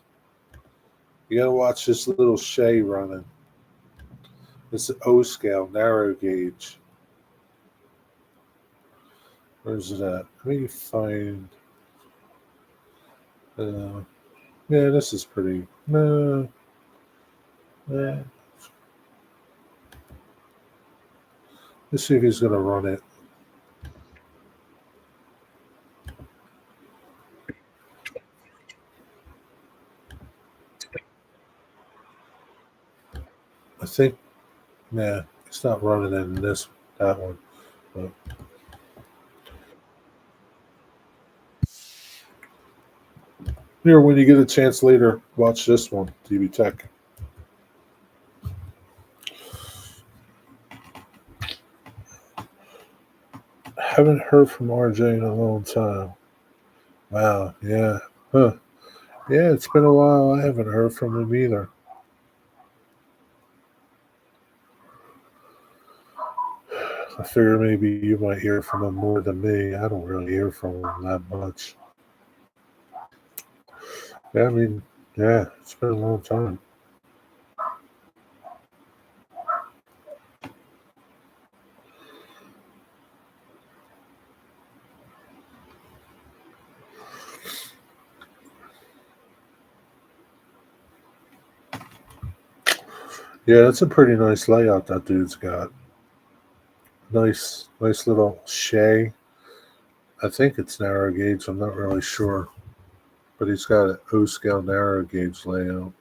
gotta watch this little Shay running. It's an O scale, narrow gauge. Where's it at? Let me find. Uh, yeah, this is pretty. No, let's see if he's gonna run it. I think. Nah, it's not running in this that one. But here, when you get a chance later, watch this one, DB Tech. Haven't heard from RJ in a long time. Wow, yeah. Huh. Yeah, it's been a while. I haven't heard from him either. I figure maybe you might hear from him more than me. I don't really hear from him that much. Yeah, I mean, yeah, it's been a long time. Yeah, that's a pretty nice layout that dude's got. Nice little Shay. I think it's narrow gauge. I'm not really sure, but he's got an O scale narrow gauge layout.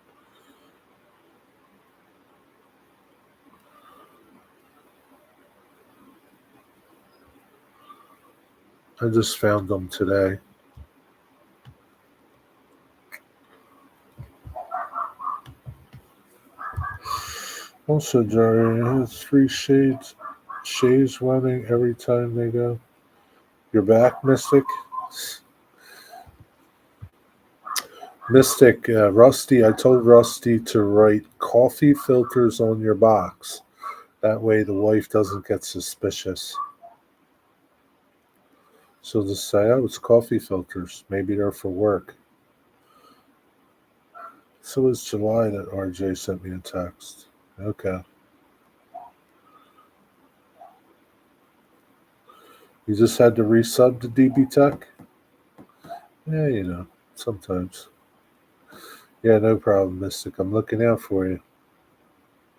I just found them today. Also, Jerry has three shades running every time they go. You're back, Mystic. Mystic, Rusty. I told Rusty to write coffee filters on your box. That way, the wife doesn't get suspicious. So just say, "Oh, it's coffee filters. Maybe they're for work." So it's July that RJ sent me a text. Okay. You just had to resub to DB Tech? Yeah, sometimes. Yeah, no problem, Mystic. I'm looking out for you.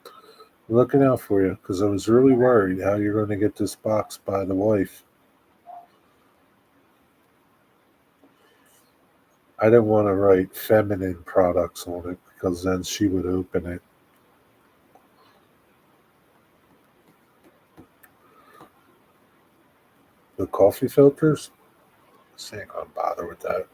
I'm looking out for you because I was really worried how you're going to get this box by the wife. I didn't want to write feminine products on it because then she would open it. The coffee filters? She ain't going to bother with that.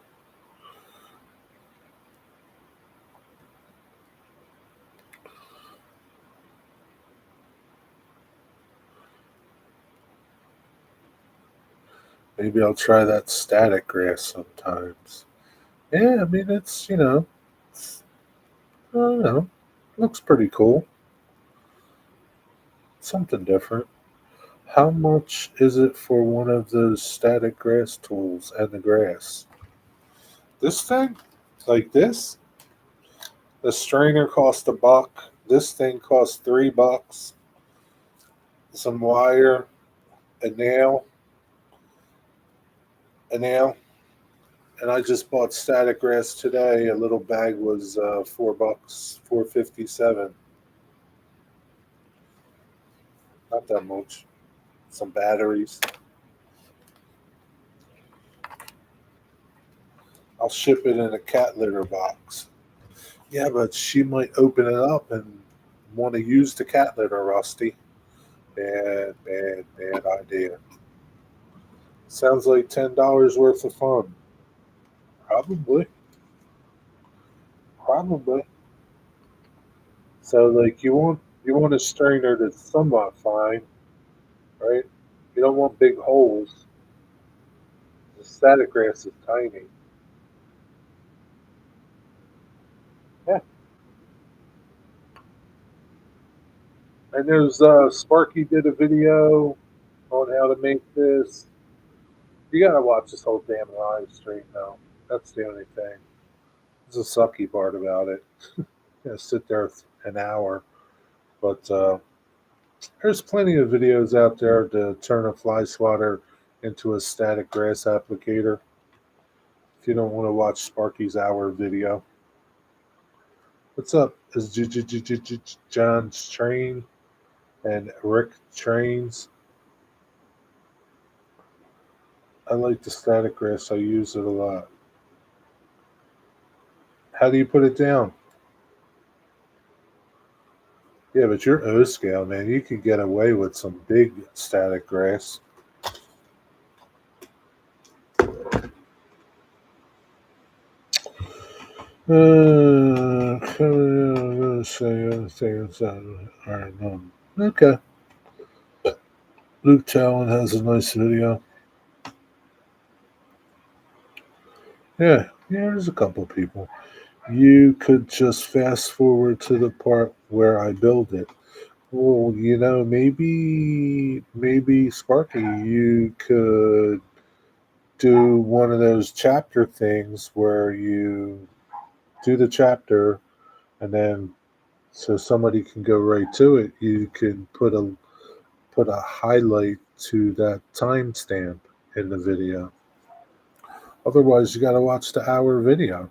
Maybe I'll try that static grass sometimes. Yeah, I mean, I don't know. Looks pretty cool. Something different. How much is it for one of those static grass tools and the grass? This thing? Like this? The strainer cost $1. This thing costs $3. Some wire, a nail, and I just bought static grass today. A little bag was $4, 4.57. Not that much. Some batteries. I'll ship it in a cat litter box. Yeah, but she might open it up and want to use the cat litter, Rusty. Bad idea. Sounds like $10 worth of fun. Probably. Probably. So, like, you want You want a strainer that's somewhat fine, right? You don't want big holes. The static grass is tiny. Yeah. And there's Sparky did a video on how to make this. You gotta watch this whole damn live stream though. That's the only thing. There's a sucky part about it. You gotta sit there an hour. But there's plenty of videos out there to turn a fly swatter into a static grass applicator. If you don't want to watch Sparky's hour video. What's up? Is John's Train and Rick Trains. I like the static grass. I use it a lot. How do you put it down? Yeah, but you're O scale, man. You could get away with some big static grass. Okay. Luke Talon has a nice video. Yeah, there's a couple people. You could just fast forward to the part where I build it. Well, maybe Sparky, you could do one of those chapter things where you do the chapter and then so somebody can go right to it. You can put a highlight to that timestamp in the video. Otherwise, you got to watch the hour video.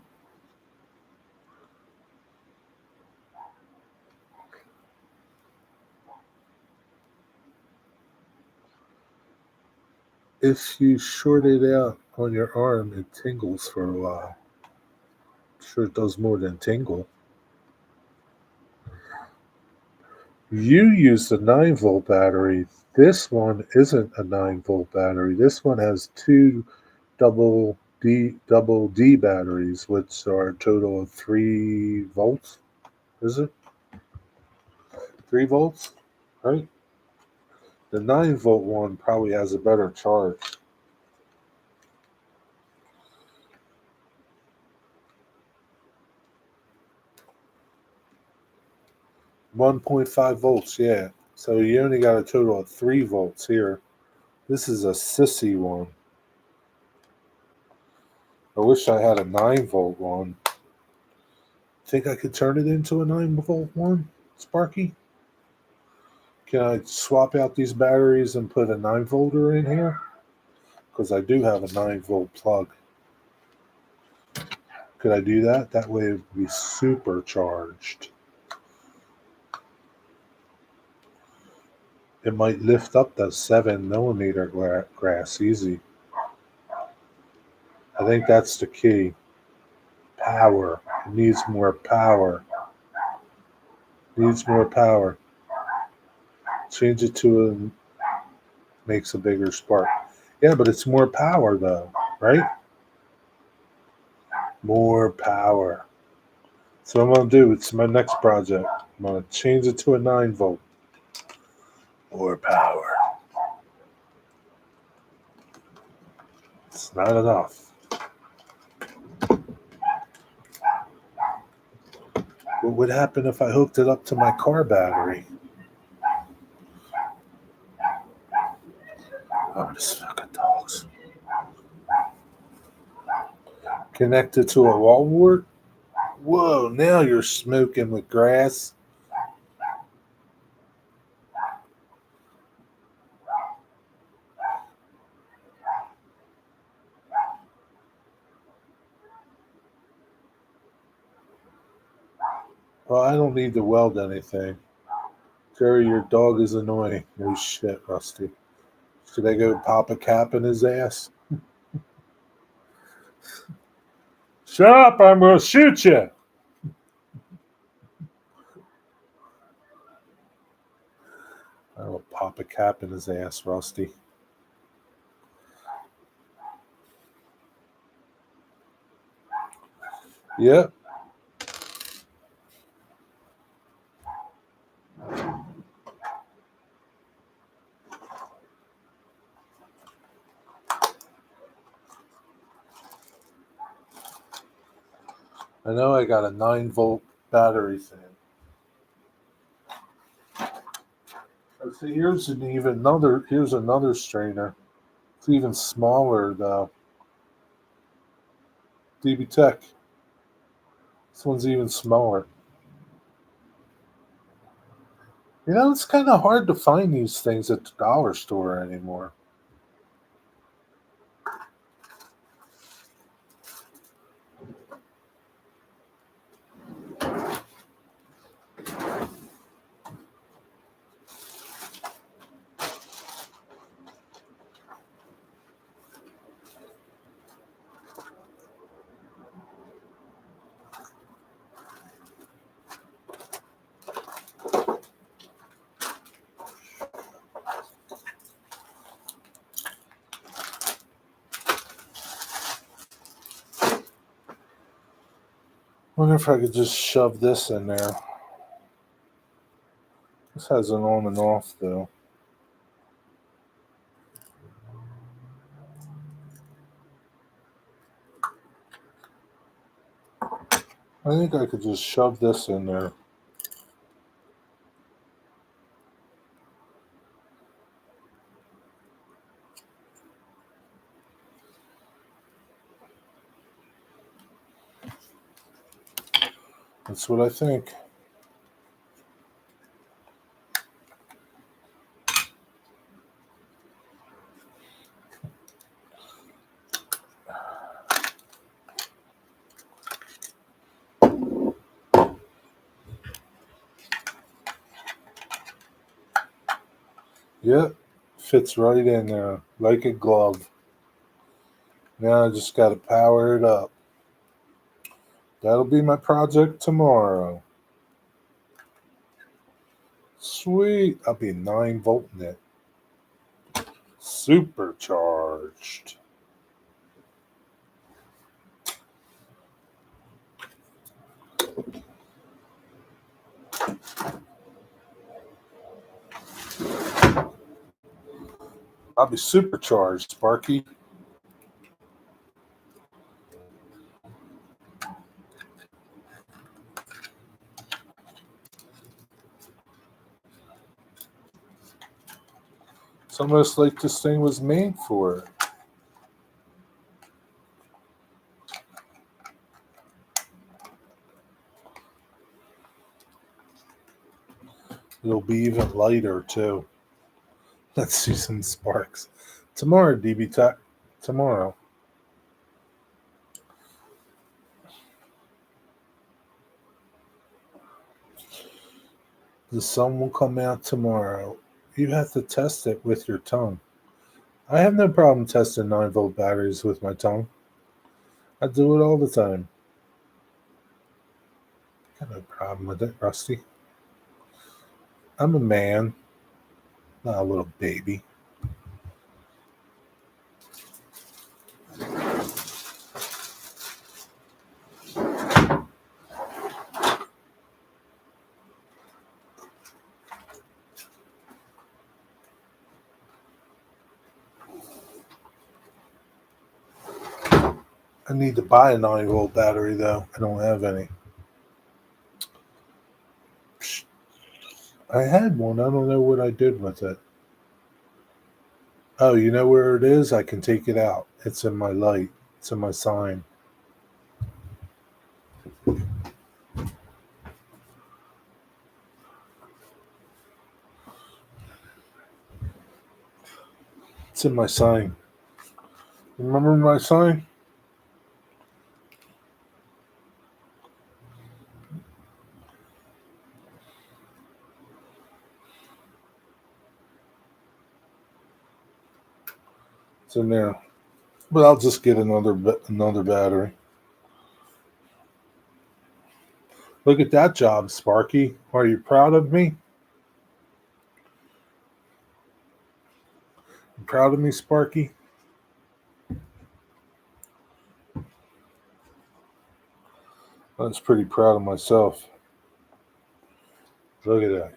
If you short it out on your arm, it tingles for a while. Sure, it does more than tingle. You use the 9-volt battery. This one isn't a 9-volt battery. This one has two double D batteries, which are a total of 3 volts. Is it 3 volts? Right. The 9-volt one probably has a better charge. 1.5 volts, yeah. So you only got a total of 3 volts here. This is a sissy one. I wish I had a 9-volt one. Think I could turn it into a 9-volt one, Sparky? Can I swap out these batteries and put a 9-volter in here? Because I do have a 9-volt plug. Could I do that? That way it would be supercharged. It might lift up the 7 millimeter grass easy. I think that's the key. Power. It needs more power. Needs more power. Change it to makes a bigger spark. Yeah, but it's more power though, right? More power. So I'm gonna do. It's my next project. I'm gonna change it to a 9-volt. More power. It's not enough. What would happen if I hooked it up to my car battery? Oh, this fucking dogs. Connected to a wall wart? Whoa, now you're smoking with grass. Well, I don't need to weld anything. Jerry, your dog is annoying. Oh shit, Rusty. Should I go pop a cap in his ass? Shut up, I'm gonna shoot you. I will pop a cap in his ass, Rusty. Yep. I know I got a 9-volt battery thing. Oh, see, here's another strainer. It's even smaller though. DB Tech. This one's even smaller. It's kind of hard to find these things at the dollar store anymore. Wonder if I could just shove this in there. This has an on and off though. I think I could just shove this in there. That's what I think. Yep, fits right in there like a glove. Now I just got to power it up. That'll be my project tomorrow. Sweet. I'll be 9-volt in it. Supercharged. I'll be supercharged, Sparky. It's almost like this thing was made for it. It'll be even lighter too. Let's see some sparks. Tomorrow, DB Tech. Tomorrow. The sun will come out tomorrow. You have to test it with your tongue. I have no problem testing 9-volt batteries with my tongue. I do it all the time. Got no problem with it, Rusty. I'm a man, not a little baby. I need to buy a 9-volt battery though. I don't have any. I had one. I don't know what I did with it. Oh, you know where it is? I can take it out. It's in my light. It's in my sign. It's in my sign. Remember my sign? It's in there. But I'll just get another battery. Look at that job, Sparky. Are you proud of me? You proud of me, Sparky? I was pretty proud of myself. Look at that.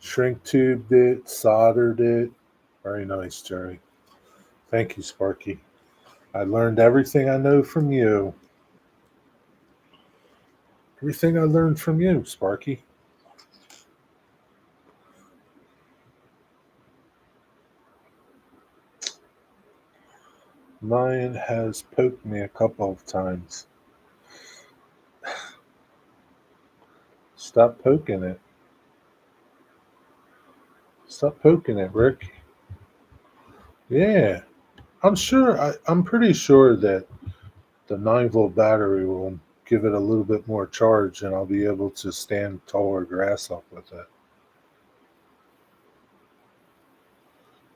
Shrink tubed it, soldered it. Very nice, Jerry. Thank you, Sparky. I learned everything I know from you. Everything I learned from you, Sparky. Mine has poked me a couple of times. Stop poking it. Stop poking it, Rick. Yeah. I'm pretty sure that the 9-volt battery will give it a little bit more charge and I'll be able to stand taller grass up with it.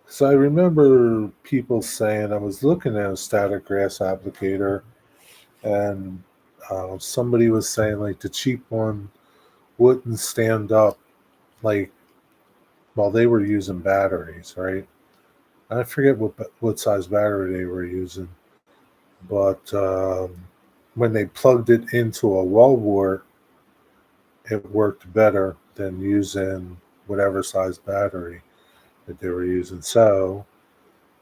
So I remember people saying I was looking at a static grass applicator and somebody was saying like the cheap one wouldn't stand up like while they were using batteries, right? I forget what size battery they were using, but when they plugged it into a wall wart, it worked better than using whatever size battery that they were using. So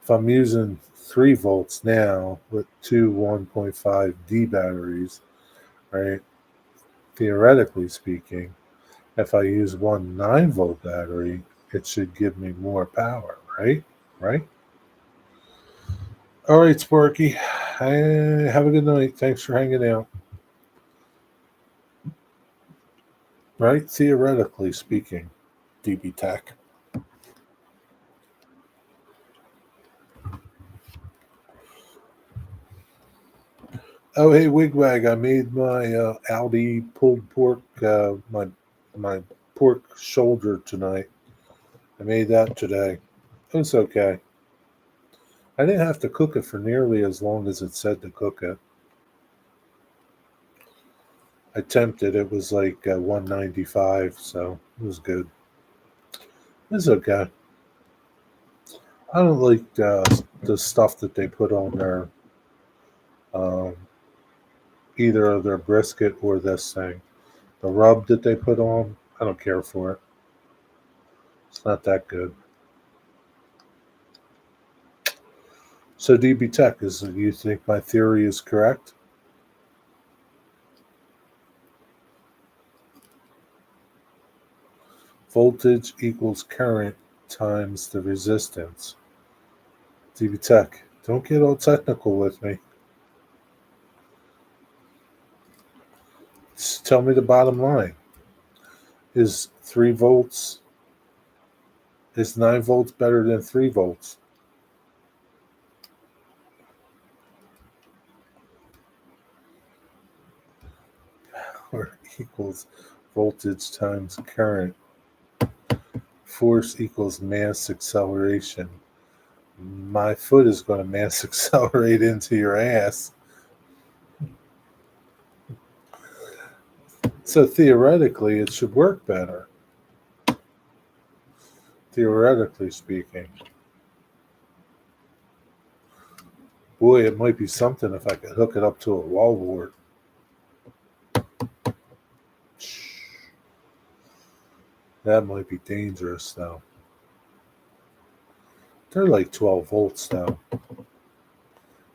if I'm using 3 volts now with two 1.5D batteries, right? Theoretically speaking, if I use one 9-volt battery, it should give me more power, right? Right? All right, Sparky. Have a good night. Thanks for hanging out. Right? Theoretically speaking, DB Tech. Oh, hey, Wigwag! I made my Aldi pulled pork, my pork shoulder tonight. I made that today. It's okay. I didn't have to cook it for nearly as long as it said to cook it. I tempted. It was like 195, so it was good. It's okay. I don't like the stuff that they put on their um, either of their brisket or this thing. The rub that they put on, I don't care for it. It's not that good. So DB Tech, is you think my theory is correct? Voltage equals current times the resistance. DB Tech, don't get all technical with me. Just tell me the bottom line. Is 3 volts, is 9 volts better than 3 volts? Or equals voltage times current. Force equals mass acceleration. My foot is going to mass accelerate into your ass. So theoretically, it should work better. Theoretically speaking. Boy, it might be something if I could hook it up to a wall wart. That might be dangerous, though. They're like 12 volts, though.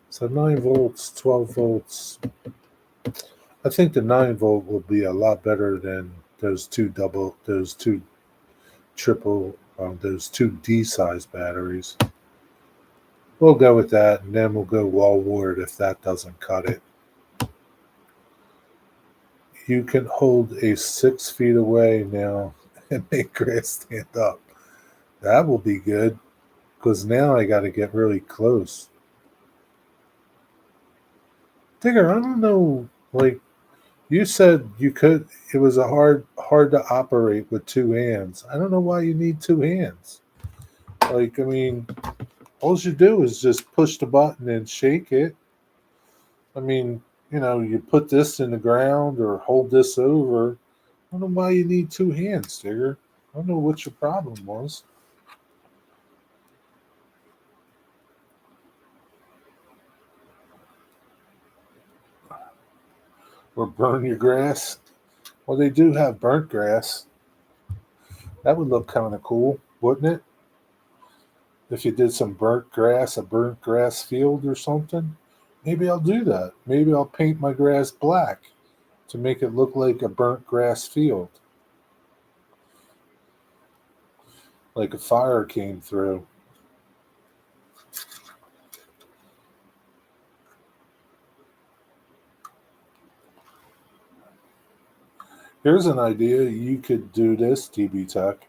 So 9 volts, 12 volts. I think the 9-volt will be a lot better than those two triple, those two D size batteries. We'll go with that, and then we'll go wall wart if that doesn't cut it. You can hold a 6 feet away now and make grass stand up. That will be good because now I got to get really close. Digger, I don't know. Like you said, you could. It was a hard to operate with 2 hands. I don't know why you need 2 hands. Like I mean, all you do is just push the button and shake it. I mean, you put this in the ground or hold this over. I don't know why you need 2 hands, Digger. I don't know what your problem was. Or burn your grass. Well, they do have burnt grass. That would look kind of cool, wouldn't it? If you did some burnt grass, a burnt grass field or something. Maybe I'll do that. Maybe I'll paint my grass black to make it look like a burnt grass field, like a fire came through. Here's an idea. You could do this, TB Tech.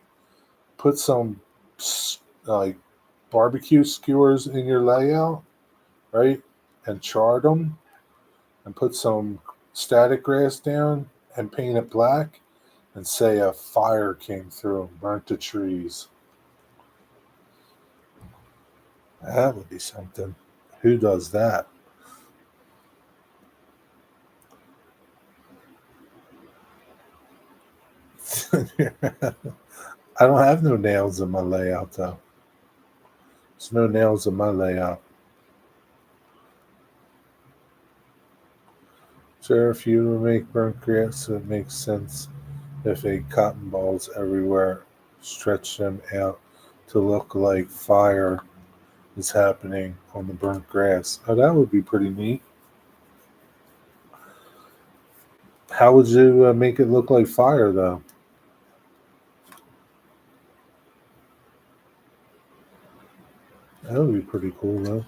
Put some like barbecue skewers in your layout, right? And chart them and put some static grass down and paint it black and say a fire came through and burnt the trees. That would be something. Who does that? I don't have no nails in my layout though. There's no nails in my layout. So if you make burnt grass, it makes sense if a cotton balls everywhere, stretch them out to look like fire is happening on the burnt grass. Oh, that would be pretty neat. How would you make it look like fire though? That would be pretty cool though.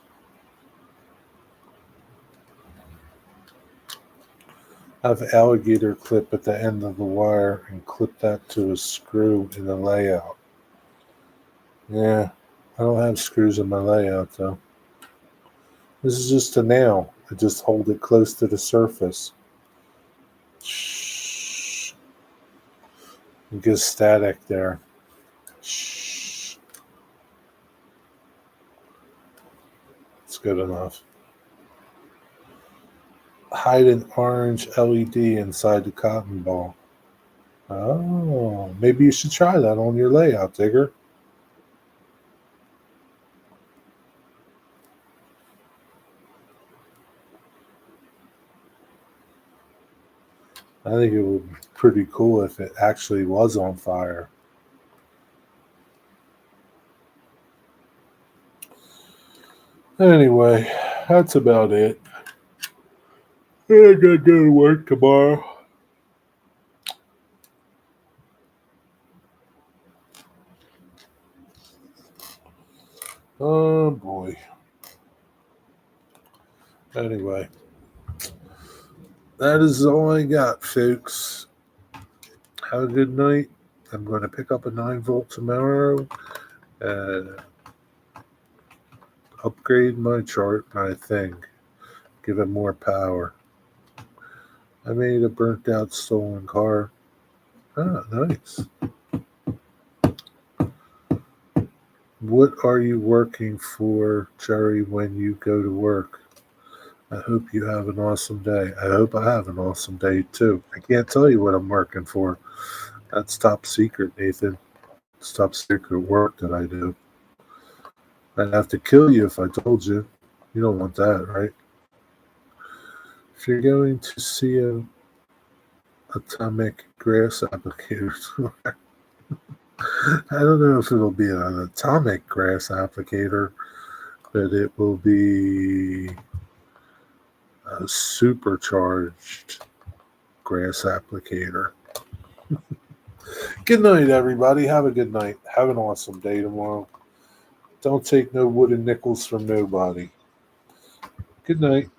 Have alligator clip at the end of the wire and clip that to a screw in the layout. Yeah, I don't have screws in my layout though. This is just a nail. I just hold it close to the surface. Shh. It gets static there. Shh. It's good enough. Hide an orange LED inside the cotton ball. Oh, maybe you should try that on your layout, Digger. I think it would be pretty cool if it actually was on fire. Anyway, that's about it. I gotta go to work tomorrow. Oh boy. Anyway, that is all I got, folks. Have a good night. I'm going to pick up a 9-volt tomorrow and upgrade my chart, my thing. Give it more power. I made a burnt out stolen car. Ah, nice. What are you working for, Jerry, when you go to work? I hope you have an awesome day. I hope I have an awesome day too. I can't tell you what I'm working for. That's top secret, Nathan. It's top secret work that I do. I'd have to kill you if I told you. You don't want that, right? If you're going to see a atomic grass applicator, I don't know if it'll be an atomic grass applicator, but it will be a supercharged grass applicator. Good night, everybody. Have a good night. Have an awesome day tomorrow. Don't take no wooden nickels from nobody. Good night.